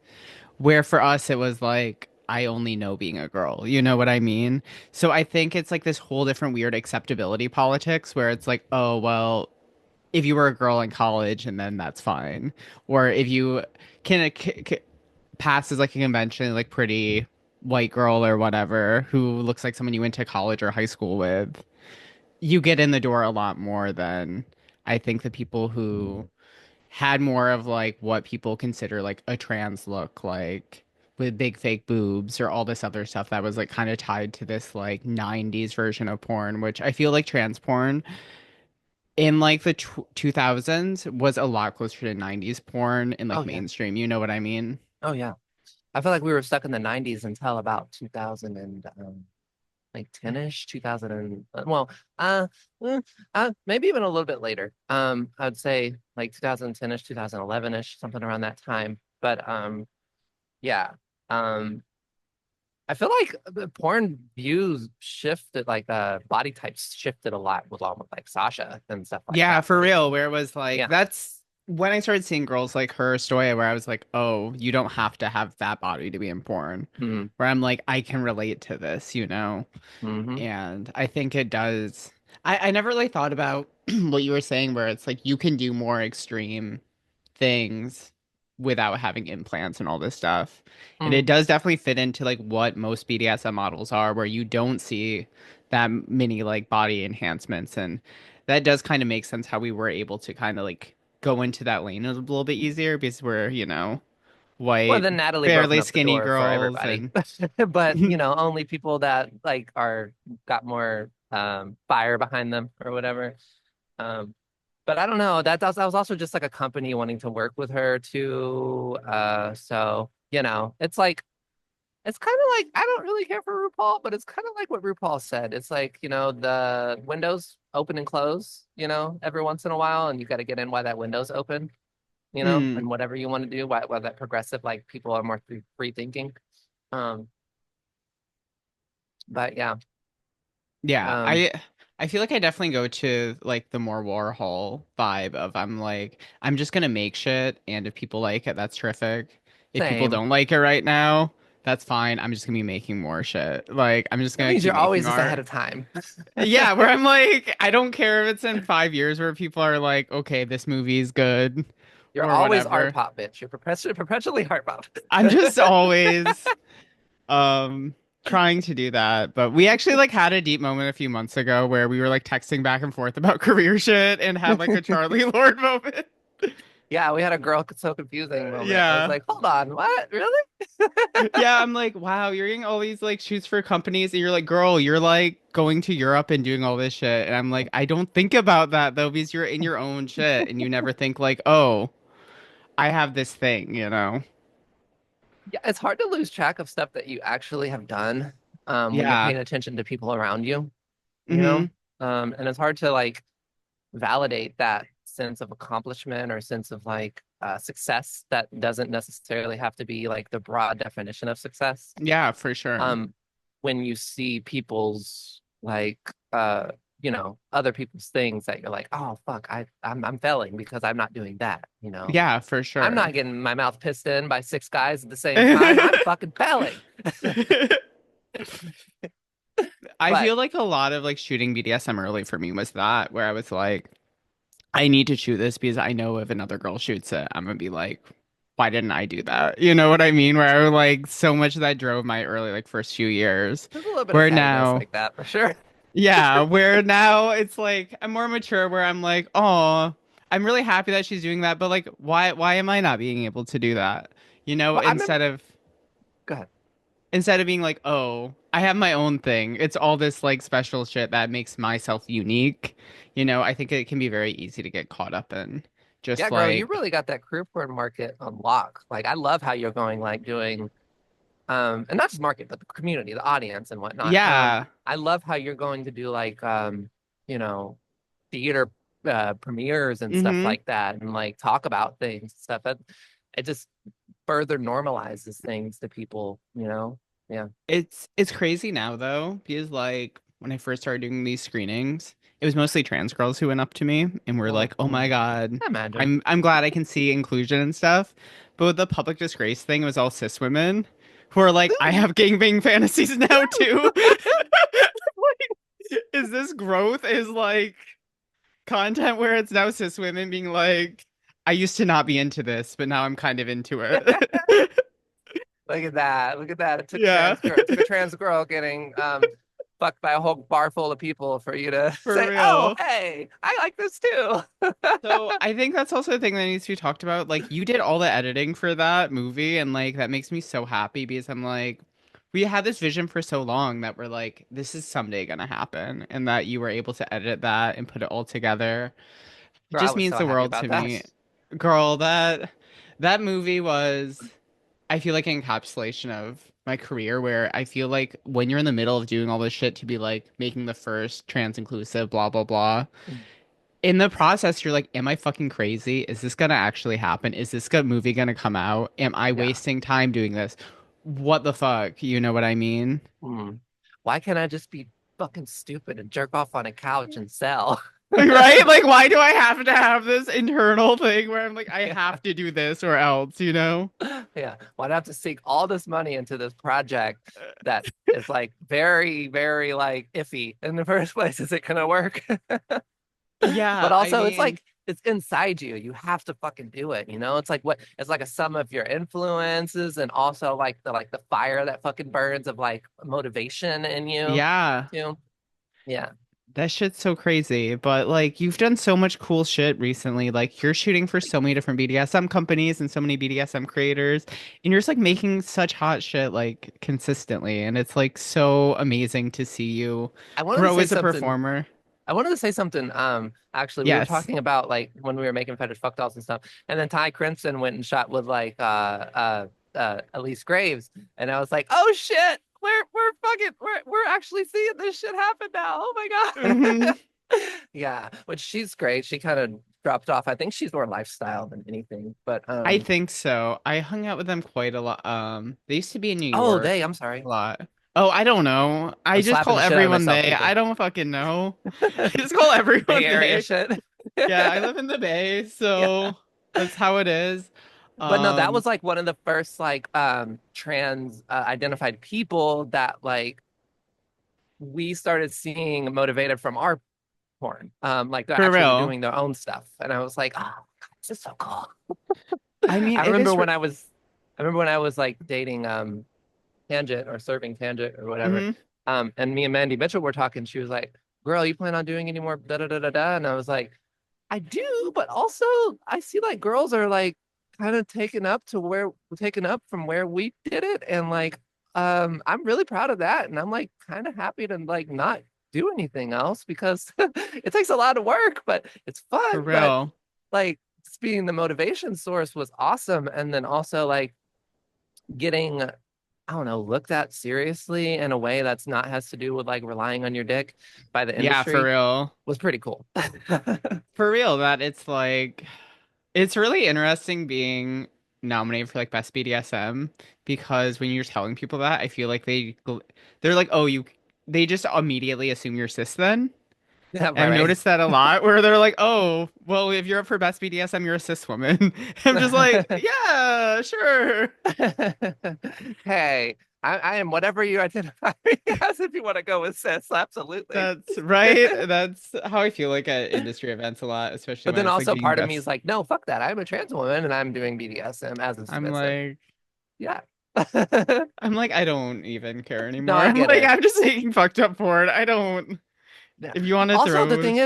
where for us it was like I only know being a girl. You know what I mean? So I think it's like this whole different weird acceptability politics where it's like, oh, well, if you were a girl in college and then that's fine. Or if you can pass as like a conventionally like pretty white girl or whatever who looks like someone you went to college or high school with, you get in the door a lot more than I think the people who had more of like what people consider like a trans look like with big fake boobs or all this other stuff that was like kind of tied to this like 90s version of porn, which I feel like trans porn in like the 2000s was a lot closer to 90s porn in Oh like yeah. mainstream. You know what I mean? Oh yeah. I feel like we were stuck in the 90s until about 2000 and like 10ish, 2000 and uh, maybe even a little bit later. I would say like 2010ish, 2011ish, something around that time. But yeah. Um, I feel like the porn views shifted, like body types shifted a lot along with like Sasha and stuff like Yeah, that. for Like, real. Where it was like, yeah. that's when I started seeing girls like her story, where I was like, oh, you don't have to have that body to be in porn. Mm-hmm. Where I'm like, I can relate to this, you know? Mm-hmm. And I think it does. I never really thought about what you were saying, where it's like you can do more extreme things without having implants and all this stuff. And it Mm. does definitely fit into like what most BDSM models are, where you don't see that many like body enhancements. And that does kind of make sense how we were able to kind of like go into that lane a little bit easier because we're, Well, white, then Natalie broken fairly up the skinny door for girls everybody. and But, only people that like are got more fire behind them or whatever. Um, but I don't know. That was also just like a company wanting to work with her too. So, it's like it's kind of like I don't really care for RuPaul, but it's kind of like what RuPaul said. It's like, the windows open and close, every once in a while, and you got to get in while that window's open, mm, and whatever you want to do, while that progressive, like people are more free thinking. Um, but yeah, yeah, um, I feel like I definitely go to like the more Warhol vibe of I'm like I'm just gonna make shit and if people like it, that's terrific. If people same. don't like it right now, that's fine. I'm just gonna be making more shit. Like I'm just That gonna means keep you're making always just ahead art. of time. Yeah, where I'm like, I don't care if it's in 5 years where people are like, okay, this movie's good You're or always art whatever. pop, bitch. You're perpetually art pop. I'm just always trying to do that. But we actually like had a deep moment a few months ago where we were like texting back and forth about career shit and had like a Charlie Lord moment. Yeah, we had a girl so confusing moment. I was Yeah. like, hold on, what? Really? Yeah, I'm like, wow, you're getting all these like shoots for companies and you're like, girl, you're like going to Europe and doing all this shit. And I'm like, I don't think about that though, because you're in your own shit and you never think like, oh, I have this thing, you know? Yeah, it's hard to lose track of stuff that you actually have done when you're Yeah. paying attention to people around you, you Mm-hmm. know? And it's hard to like validate that sense of accomplishment or sense of like success that doesn't necessarily have to be like the broad definition of success. Yeah, for sure. when you see people's like other people's things that you're like, oh fuck, I'm failing because I'm not doing that, you know. Yeah, for I'm sure. not getting my mouth pissed in by six guys at the same time. I'm fucking failing. I But feel like a lot of like shooting BDSM early for me was that where I was like, I need to shoot this because I know if another girl shoots it, I'm gonna be like, why didn't I do that? You know what I mean? Where I was like so much that drove my early like first few years. there's a little bit of Where cattiness now, like that for sure. yeah, where now it's like I'm more mature where I'm like, oh, I'm really happy that she's doing that, but like why am I not being able to do that? You know, Well, I remember. Go ahead. instead of being like, oh, I have my own thing. It's all this like special shit that makes myself unique. You know, I think it can be very easy to get caught up in Yeah, just girl, you like, really got that career porn market on lock. Like, I love how you're going, like, doing, and not just market, but the community, the audience, and whatnot. yeah. I love how you're going to do like, you know, theater premieres and stuff Mm-hmm. like that, and like talk about things and stuff. It just further normalizes things to people, you know? Yeah. It's crazy now though, because like when I first started doing these screenings, it was mostly trans girls who went up to me and were Mm, like, "Oh my God, I imagine. I'm glad I can see inclusion and stuff." But with the public disgrace thing, it was all cis women who are like, "I have gangbang fantasies now too." Like, is this growth? Is like content where it's now cis women being like, "I used to not be into this, but now I'm kind of into it." Look at that. Look at that. Yeah, It took a trans girl getting fucked by a whole bar full of people for you to for say, "Oh, real. hey, I like this too." So I think that's also a thing that needs to be talked about. Like you did all the editing for that movie, and like that makes me so happy because I'm like, we had this vision for so long that we're like, this is someday gonna happen, and that you were able to edit that and put it all together. It Girl, I just was means so the happy world about to that. me. Girl, that movie was, I feel like an encapsulation of my career where I feel like when you're in the middle of doing all this shit to be like making the first trans inclusive, blah blah blah, in the process, you're like, am I fucking crazy? Is this gonna actually happen? Is this good movie gonna come out? Am I Yeah. wasting time doing this? What the fuck? You know what I mean? Hmm. Why can't I just be fucking stupid and jerk off on a couch and sell? Right? Like, why do I have to have this internal thing where I'm like, I Yeah. have to do this or else, you know? Yeah. Why'd I have to sink all this money into this project that is like very, very like iffy in the first place? Is it gonna work? But Yeah, I also it's mean, like it's inside you. You have to fucking do it, you know? It's like a sum of your influences and also like the fire that fucking burns of like motivation in you. yeah, You know? Yeah. that shit's so crazy. But like, you've done so much cool shit recently. Like, you're shooting for so many different BDSM companies and so many BDSM creators, and you're just like making such hot shit like consistently. And it's like so amazing to see you I wanted to grow say as a something. performer. I wanted to say something. Actually, we were Yes. talking about like when we were making fetish fuck dolls and stuff, and then Ty Crimson went and shot with like Elise Graves, and I was like, oh shit, we're fucking we're actually seeing this shit happen now. Oh my Hmm. god. Yeah, which she's great. She kind of dropped off. I think she's more lifestyle than anything. But I think so. I hung out with them quite a lot. They used to be in New oh, York they. I'm sorry. a lot. Oh, I don't know. I I'm just slapping call the shit out of everyone myself, they. people. I don't fucking know. I just call Bay everyone Area they. shit. Yeah, I live in the Bay, Yeah. so that's how it is. But no, that Um, was like one of the first like trans identified people that like we started seeing motivated from our porn. Like they're for actually real. doing their own stuff. And I was like, oh, this is so cool. I mean, I it remember is. when I remember when I was like dating Tangent or serving Tangent or whatever. Hmm. And me and Mandy Mitchell were talking. She was like, girl, you plan on doing any more da da da da da? And I was like, I do, but also I see like girls are like kind of taken up from where we did it. And like I'm really proud of that. And I'm like kind of happy to like not do anything else because it takes a lot of work, but it's For fun. But real. like just being the motivation source was awesome. And then also like getting I don't know, looked at seriously in a way that's not has to do with like relying on your dick by the Yeah, for industry real. was pretty cool. For real, that it's like it's really interesting being nominated for like best BDSM because when you're telling people that, I feel like they're like, oh, they just immediately assume you're cis then. Yeah, And I've right, noticed that a lot where they're like, oh, well, if you're up for best BDSM, you're a cis woman. I'm just like, right. yeah, sure. Hey, I am whatever you identify me as if you want to go with cis, absolutely. That's right. That's how I feel like at industry events a lot, especially But when then it's like also being part of me best. is like, no, fuck that. I'm a trans woman and I'm doing BDSM as a I'm submissive. like, Yeah. I don't even care No, anymore. I I'm get like, it. I'm just taking fucked up for it. I don't. Yeah. If you want to Also, throw, the thing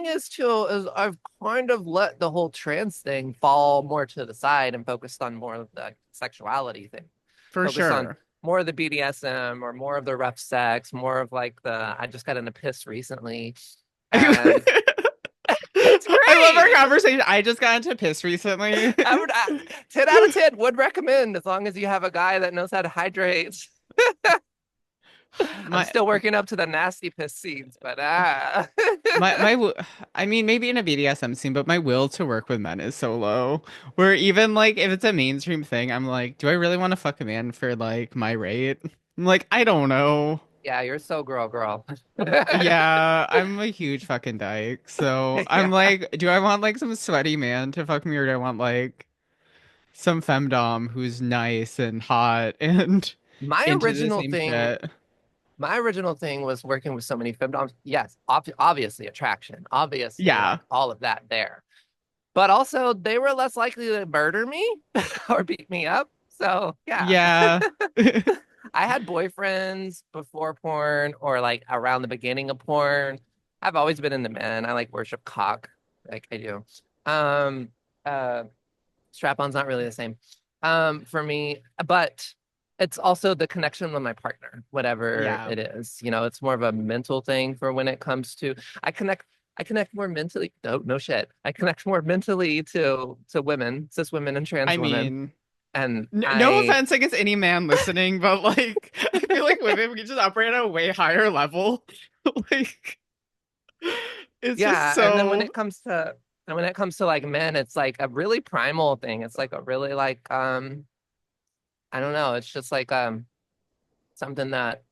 is too, is I've kind of let the whole trans thing fall more to the side and focused on more of the sexuality thing. for Focus on sure. more of the BDSM or more of the rough sex, more of like the I just got in a piss recently. And it's I love our great. conversation. I just got into piss recently. 10 out of 10 would recommend as long as you have a guy that knows how to hydrate. I'm My still working up to the nasty piss scenes, but my my w- I mean maybe in a BDSM scene, but my will to work with men is so low. Where even like if it's a mainstream thing, I'm like, do I really want to fuck a man for like my rate? I'm like, I don't know. yeah, you're so girl. Yeah, I'm a huge fucking dyke. So I'm Yeah. like, do I want like some sweaty man to fuck me or do I want like some femdom who's nice and hot and My into the original same thing, shit? my original thing was working with so many femdoms. Yes, obviously attraction, obviously Yeah. like all of that there. But also they were less likely to murder me or beat me up. So yeah. Yeah. I had boyfriends before porn or like around the beginning of porn. I've always been into men. I like worship cock, like I do. Um, uh, Strap-on's not really the same, for me, but it's also the connection with my partner, whatever Yeah. it is. You know, it's more of a mental thing for when it comes to I connect. I connect more mentally. No, no shit. I connect more mentally to women, cis women and I trans women, mean, and no I offense against any man listening, but like I feel like women we just operate at a way higher level. Like it's just yeah, and then so when it comes to like men, it's like a really primal thing. It's like a really like I don't know, it's just like something that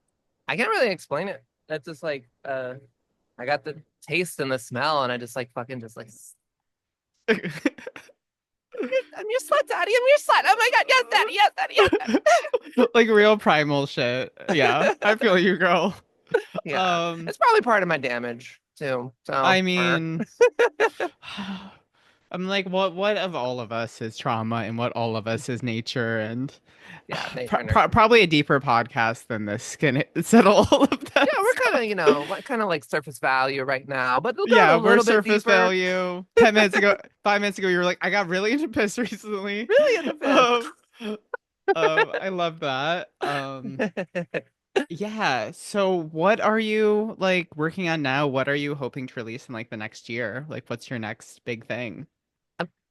I can't really explain it. It's just like I got the taste and the smell and I just like fucking just like I'm your slut, daddy. I'm your slut. Oh my god, yes, daddy, yes, daddy, yes, daddy. like real primal shit. Yeah, I feel you, girl. Yeah. Um, It's probably part of my damage too. So I mean, I'm like, what of all of us is trauma, and what all of us is nature, and yeah, nature nurture. probably a deeper podcast than this can settle all of Yeah, that we're kind stuff. of, you know, like kind of like surface value right now, but we'll go Yeah, a we're little bit surface deeper. value. 10 minutes ago, 5 minutes ago, you were like, I got really into piss recently. Really in the fifth. Um, I love that. Yeah. So what are you like working on now? What are you hoping to release in like the next year? Like, what's your next big thing?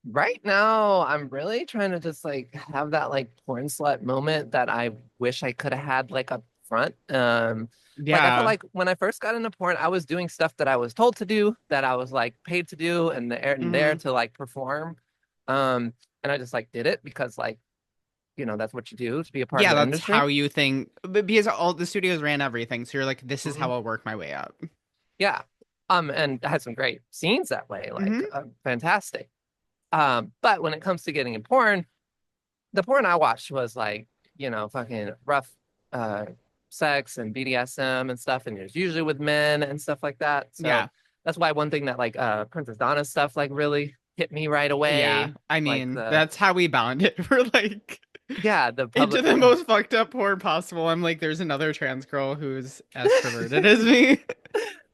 Right now, I'm really trying to just like have that like porn slut moment that I wish I could have had like up front. Like I felt Yeah. like when I first got into porn, I was doing stuff that I was told to do, that I was like paid to do, and there Hmm. to like perform. And I just like did it because like you know that's what you do to be a part of Yeah, the that's industry. how you think. But because all the studios ran everything, so you're like, this is Mhm. how I'll work my way up. Yeah. And I had some great scenes that way, like Hmm. fantastic. But when it comes to getting in porn, the porn I watched was like, you know, fucking rough uh sex and BDSM and stuff, and it was usually with men and stuff like that. So Yeah. that's why one thing that like Princess Donna stuff like really hit me right Yeah. away. I Like mean, the that's how we bound it. We're like yeah, the into public the most fucked up porn possible. I'm like, there's another trans girl who's as perverted as me.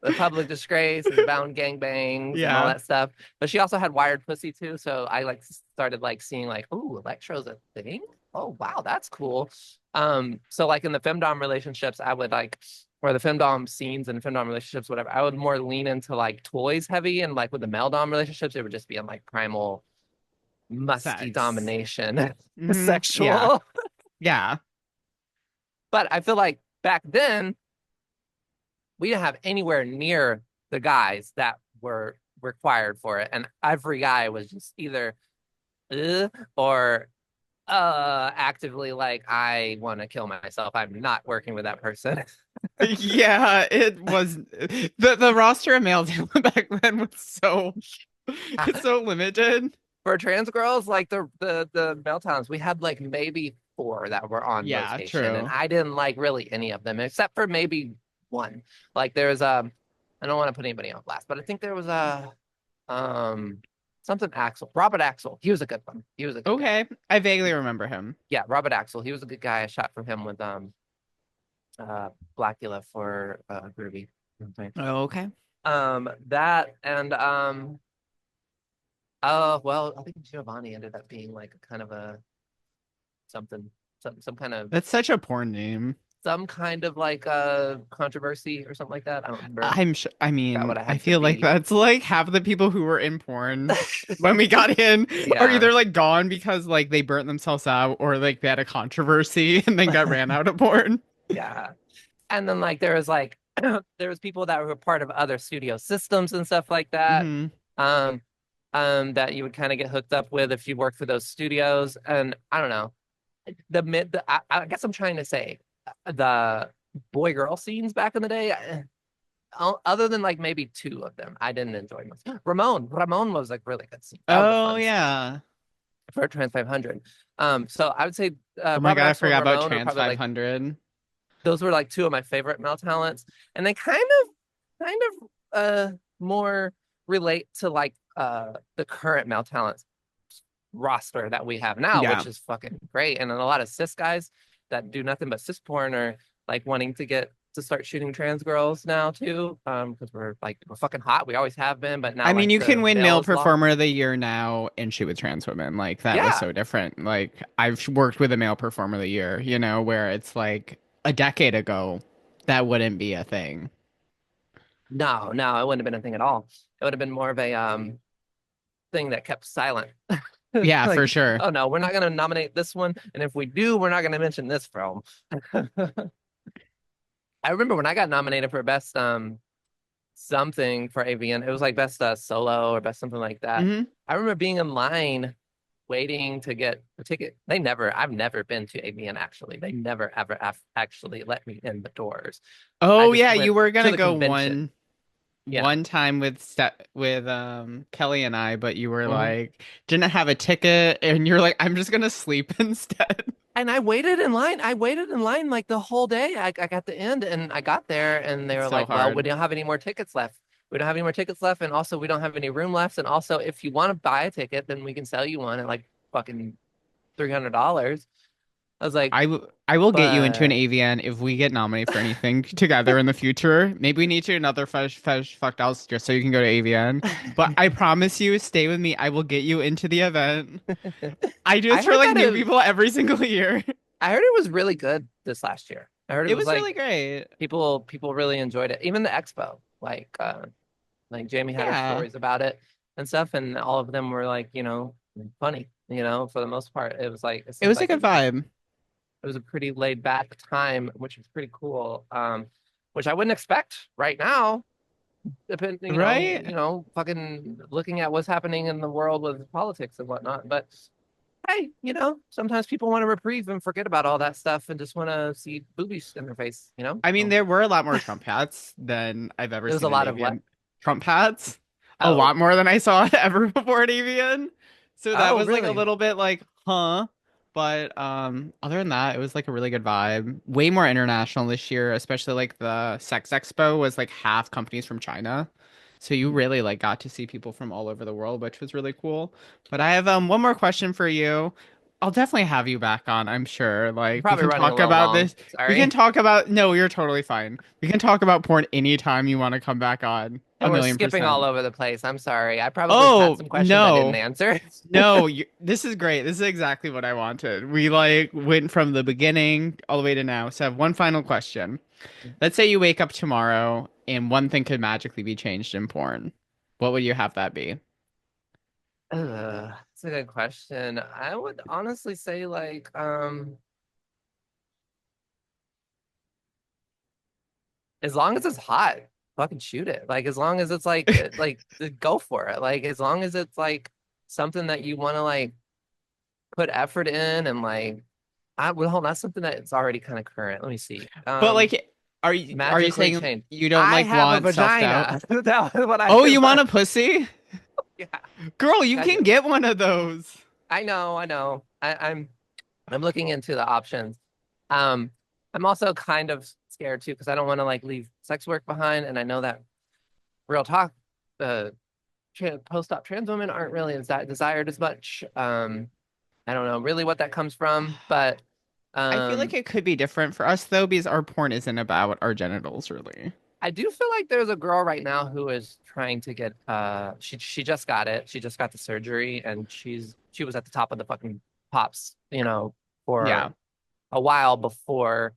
the public disgrace and the bound gangbangs and all Yeah. that stuff. But she also had wired pussy too. So I like started like seeing like, oh, electro's a thing. Oh wow, that's cool. So like in the femdom relationships, I would like or the femdom scenes and femdom relationships, whatever, I would more lean into like toys heavy and like with the male dom relationships, it would just be in like primal musky Sex. domination Yeah. sexual. Yeah. But I feel like back then we didn't have anywhere near the guys that were required for it. And every guy was just either or actively like I want to kill myself. I'm not working with that person. Yeah, it was the roster of male talent back then was so it's so limited. For trans girls, like the male talents, we had like maybe four that were on Yeah, rotation, and true. I didn't like really any of them except for maybe one. Like there's I don't want to put anybody on blast, but I think there was a um something Axel, Robert Axel. He was a good one. He was a good guy. Okay, I vaguely remember him. Yeah, Robert Axel. He was a good guy. I shot for him with Blackula for Groovy. Okay. Okay. That and well, I think Giovanni ended up being like a kind of a something, some kind of That's such a porn name. like controversy or something like that. I don't remember. I'm sure, I Got mean, what I I had to feel like be. that's like half the people who were in porn when we got in are Yeah, either like gone because like they burnt themselves out or like they had a controversy and then got ran out of porn. yeah. And then like there was like there was people that were part of other studio systems and stuff like that. Hmm. Um, that you would kind of get hooked up with if you worked for those studios. And I don't know. I guess I'm trying to say the boy girl scenes back in the day. Other than like maybe two of them, I didn't enjoy much. Ramon was like really good scene. That was a Oh fun scene yeah. for Trans 500. So I would say Oh my Robert God, I Axel and forgot about Ramon are Trans probably like 500. those were like two of my favorite male talents, and they kind of more relate to like the current male talents roster that we have now, Yeah. which is fucking great. And then a lot of cis guys that do nothing but cis porn are like wanting to get to start shooting trans girls now too. Because we're fucking hot. We always have been, but I now mean, like you can the win veil male is lost. performer of the year now and shoot with trans women. Like that was Yeah. so different. Like I've worked with a male performer of the year, where it's like a decade ago that wouldn't be a thing. No, it wouldn't have been a thing at all. It would have been more of a thing that kept silent. Yeah, for Like, sure. oh no, we're not gonna nominate this one, and if we do, we're not gonna mention this film. I remember when I got nominated for best something for AVN. It was like best solo or best something like that. Hmm. I remember being in line waiting to get a ticket. I've never been to AVN actually. They never ever actually let me in the doors. I Oh just yeah, you went were to gonna the go convention. Yeah. one time with Kelly and I, but you were Mhm. like didn't have a ticket and you're like, I'm just gonna sleep instead. And I waited in line. I waited in line like the whole day. I got the end and I got there and they It's were so like, well, we hard. don't have any more tickets left. We don't have any more tickets left. And also, we don't have any room left. And also, if you want to buy a ticket, then we can sell you one at like fucking $300. I was like, I will get you into an but AVN if we get nominated for anything together in the future. Maybe we need to another fresh fucked house just so you can go to AVN. But I promise you, stay with me. I will get you into the event. I do I this for heard like that new people every single year. I heard it was really good this last year. I heard it It was was really like great. people really enjoyed it. Even the expo, like Jamie had her Yeah. stories about it and stuff, and all of them were like, funny. For the most part, it was like it It seemed was a like good vibe. it was a pretty laid back time, which was pretty cool. Which I wouldn't expect right now, depending, Right? fucking looking at what's happening in the world with politics and whatnot. But hey, sometimes people want to reprieve and forget about all that stuff and just want to see boobies in their face. I mean, So there were a lot more Trump hats than I've ever it was a seen in lot of what? AVN. Trump hats, a Oh, lot more than I saw ever before at AVN. So that oh, was like a really? little bit like, huh? But other than that, it was like a really good vibe. Way more international this year, especially like the Sex Expo was like half companies from China. So you really like got to see people from all over the world, which was really cool. But I have one more question for you. I'll definitely have you back on, I'm sure. I'm Like we probably can running a talk little about long. this. We can Sorry. talk about no, you're totally fine. We can talk about porn anytime you want to come back on. A And we're million skipping all percent. over the place. I'm sorry. I probably had Oh, some questions I didn't no. answer. No, this is great. This is exactly what I wanted. We like went from the beginning all the way to now. So I have one final question. Let's say you wake up tomorrow and one thing could magically be changed in porn. What would you have that be? That's a good question. I would honestly say like as long as it's hot, fucking shoot it. Like as long as it's like go for it. Like as long as it's like something that you want to like put effort in and like I well, hold on, that's something that's already kind of current. Let me see. But like, are you Magically saying change. you don't I like have a want self-doubt? vagina. That was what I Oh, you want learned. a pussy? Yeah, Girl, you I can do. get one of those. I know. I'm looking into the options. Um, I'm also kind of scared too because I don't want to like leave sex work behind, and I know that real talk, uh, post-op trans women aren't really as desired as much. I don't know really what that comes from, but I feel like um, it could be different for us though, because our porn isn't about our genitals really. I do feel like there's a girl right now who is trying to get she just got it. She just got the surgery and she was at the top of the fucking pops, Yeah. for a while before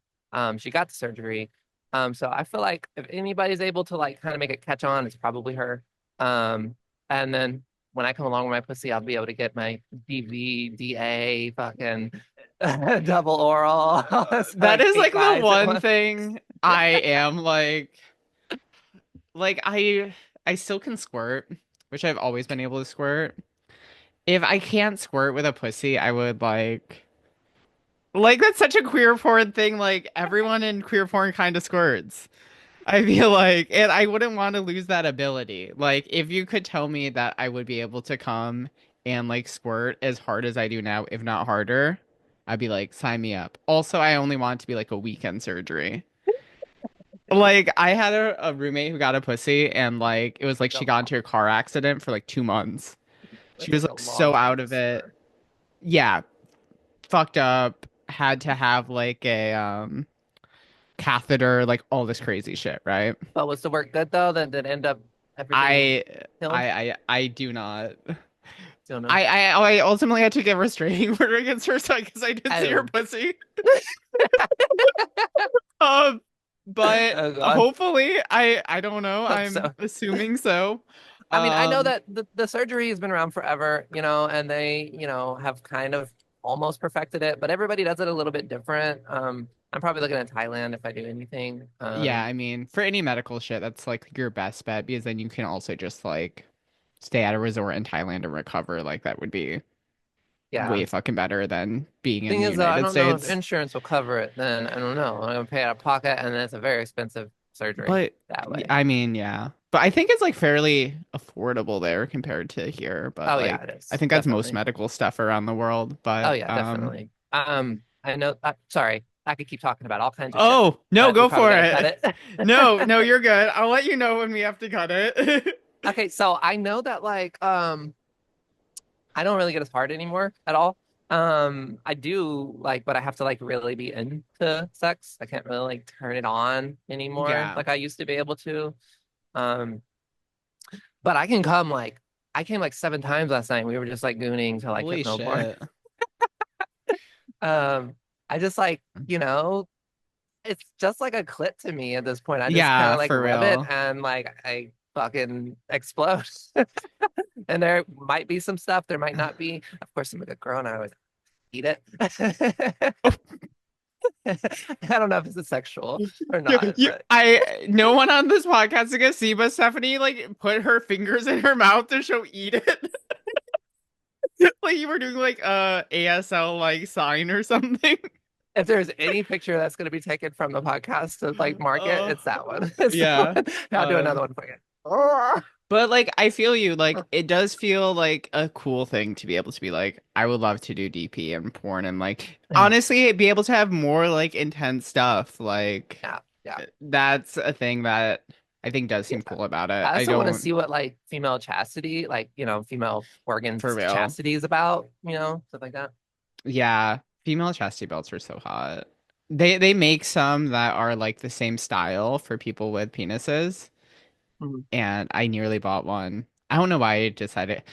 she got the surgery. So I feel like if anybody's able to like kind of make it catch on, it's probably her. Um and then when I come along with my pussy, I'll be able to get my DVDA fucking double oral. So That like is like eight the guys at one once. thing I am like I still can squirt, which I've always been able to squirt. If I can't squirt with a pussy, I would like that's such a queer porn thing. Like everyone in queer porn kind of squirts. I feel like, and I wouldn't want to lose that ability. Like, if you could tell me that I would be able to come and like squirt as hard as I do now, if not harder, I'd be like, sign me up. Also, I only want it to be like a weekend surgery. Like, I had a roommate who got a pussy, and like, it was like she got into a car accident for like 2 months. She That's was like a like long so time out to of it. start. Yeah, fucked up. Had to have like a catheter, like all this crazy shit, right? But was the work good though? Then did end up everything I healed? I do not. Don't know. I ultimately had to get a restraining order against her because I did see her Oh, pussy. Um, but oh God. hopefully, I don't know. Hope I'm so. assuming so. I mean, I know Um, that the surgery has been around forever, and they, have kind of almost perfected it, but everybody does it a little bit different. I'm probably looking at Thailand if I do anything. yeah, I mean, for any medical shit, that's like your best bet because then you can also just like stay at a resort in Thailand and recover. Like that would be Yeah. way fucking better than being in Thing the is, though, I United don't know if States. insurance will cover it. Then I don't know. I'm gonna pay out of pocket, and then it's a very expensive surgery But that way. I mean, yeah. But I think it's like fairly affordable there compared to here. But Oh yeah, like, it I is think that's most definitely. medical stuff around the world. Oh But yeah, definitely. I know. Sorry, I could keep talking about all kinds of shit, oh no, but we go probably for got to cut it. it. No, no, you're good. I'll let you know when we have to cut it. Okay, so I know that like I don't really get as hard anymore at all. I do like, but I have to like really be into sex. I can't really like turn it on anymore Yeah. like I used to be able to. Um, but I can come like I came like 7 times last night. We were just like gooning to like Holy hypno porn. shit. Um, I just like, it's just like a clit to me at this point. I just kind Yeah, of like for rub it real. and like I fucking explode. And there might be some stuff, there might not be. Of course, I'm a good girl and I always eat it. I don't know if it's sexual or not, but No one on this podcast is gonna see, but Stephanie like put her fingers in her mouth to show eat it. Like you were doing like a ASL like sign or something. if there's any picture that's going to be taken from the podcast to like market, Uh, it's that one. It's the yeah. one. I'll do another Um, one for you. but like I feel you, like it does feel like a cool thing to be able to be like, I would love to do DP and porn and like honestly be able to have more like intense stuff. Like Yeah, yeah, that's a thing that I think does yeah. seem cool about it. I I also want to don't see what like female chastity, like female for organs real. chastity is about, stuff like that. Yeah, female chastity belts are so hot. They make some that are like the same style for people with penises, Mhm. and I nearly bought one. I don't know why I decided.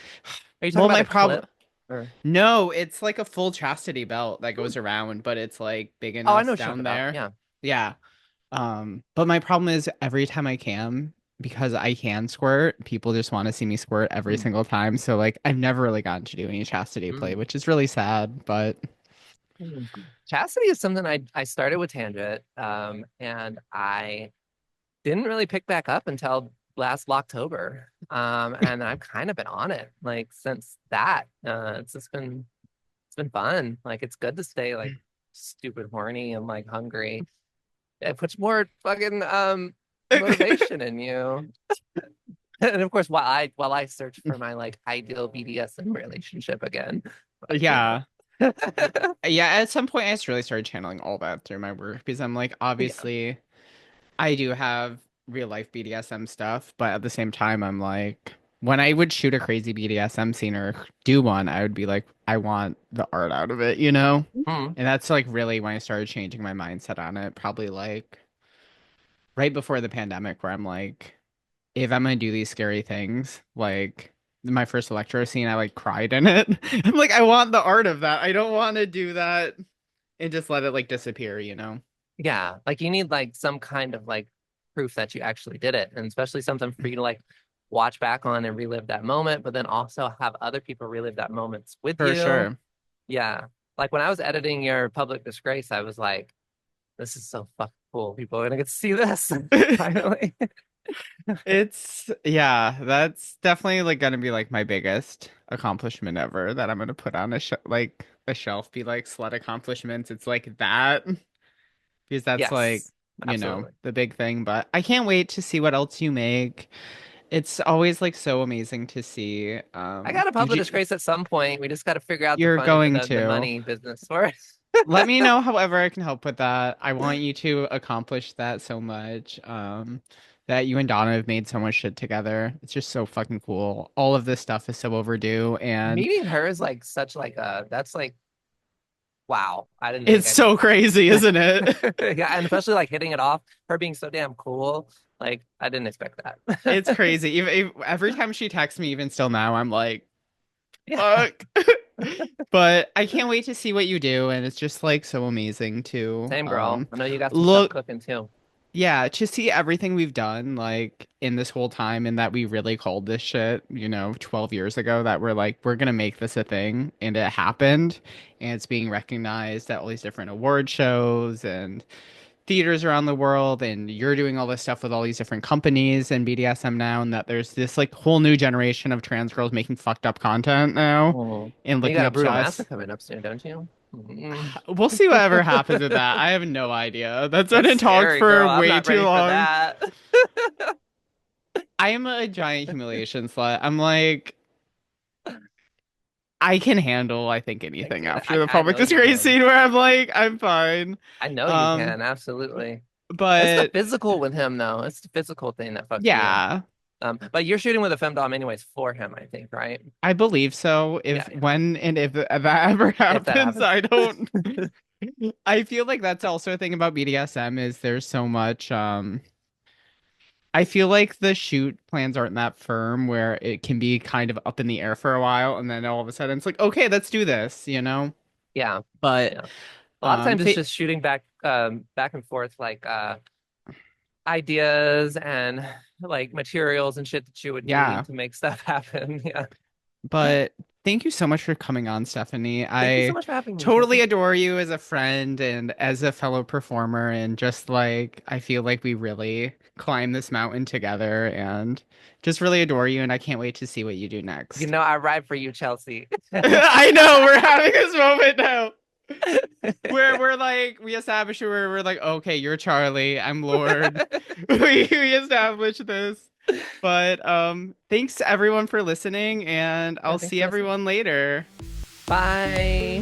Are you talking Well, about my a clip? problem. Or No, it's like a full chastity belt that goes around, but it's like big oh, I know enough what you're talking down about. there. Yeah. Yeah. But my problem is every time I can, because I can squirt, people just want to see me squirt every Mm. single time. So like I've never really gotten to do any chastity play, Mm. which is really sad, but Mm. Chastity is something I started with Tangent, and I didn't really pick back up until last October. And I've kind of been on it like since that. It's been fun. Like it's good to stay like stupid horny and like hungry. It puts more fucking motivation in you. And of course, while I search for my like ideal BDSM relationship again, but you know. Yeah. Yeah, at some point I just really started channeling all that through my work because I'm like, Yeah. obviously I do have real life BDSM stuff, but at the same time I'm like when I would shoot a crazy BDSM scene or do one, I would be like, I want the art out of it, you know? Mhm. And that's like really when I started changing my mindset on it, probably like right before the pandemic where I'm like, if I'm gonna do these scary things, like my first electro scene, I like cried in it. I'm like, I want the art of that. I don't want to do that and just let it like disappear, you know? Yeah, like you need like some kind of like proof that you actually did it, and especially something for you to like watch back on and relive that moment, but then also have other people relive that moments with For you. sure. Yeah. Like when I was editing your public disgrace, I was like, this is so fucking cool. People are gonna get to see this finally. It's yeah, that's definitely like gonna be like my biggest accomplishment ever that I'm gonna put on a sh like a shelf, be like slut accomplishments. It's like that because that's like, Yes, you know, absolutely. the big thing. But I can't wait to see what else you make. It's always like so amazing to see. I got a You public do, disgrace at some point. We just got to figure out you're going the to. money business for it. Let me know however I can help with that. I want you to accomplish that so much. That you and Donna have made so much shit together. It's just so fucking cool. All of this stuff is so overdue and Meeting her is like such like a that's like wow. I didn't think it's I could. so crazy, isn't it? Yeah, and especially like hitting it off, her being so damn cool. Like I didn't expect It's that. crazy. Even every time she texts me, even still now, I'm like, Yeah, fuck. But I can't wait to see what you do, and it's just like so amazing to same girl. I know you got some stuff look. cooking too. Yeah, to see everything we've done like in this whole time and that we really called this shit, 12 years ago that we're like, we're gonna make this a thing and it happened and it's being recognized at all these different award shows and theaters around the world and you're doing all this stuff with all these different companies and BDSM now and that there's this like whole new generation of trans girls making fucked up content now Oh. and You looking got a up to brutal master us. coming up soon, don't you? Mm. We'll see whatever happens with that. I have no idea. That's been That's in talk scary, girl. for I'm way not too ready for long. that. I am a giant humiliation slut. I'm like, I can handle, I think, anything after the I public know you disgrace can. scene where I'm like, I'm fine. I know you Um, can. Absolutely. It's the but physical with him, though. It's the physical thing that fucks me up. yeah, But you're shooting with a femdom anyways for him, I think, right? I believe so. Yeah, If yeah. when and if that ever If that happens, happens. I don't. I feel like that's also a thing about BDSM is there's so much. I feel like the shoot plans aren't that firm where it can be kind of up in the air for a while and then all of a sudden it's like, okay, let's do this, you know? Yeah, But yeah. A lot of times it's th just shooting back and forth like ideas and like materials and shit that you would yeah, need to make stuff happen. Yeah. but thank you so much for coming on, Stephanie. Thank you so I much for having me, totally Chelsea. adore you as a friend and as a fellow performer and just like I feel like we really climbed this mountain together and just really adore you and I can't wait to see what you do You next. know I ride for you, Chelsea. I know we're having this moment now. We're like we established we're like okay you're Charlie I'm Lord we established this but thanks to everyone for listening and Yeah, I'll thanks see for listening. everyone later. Bye.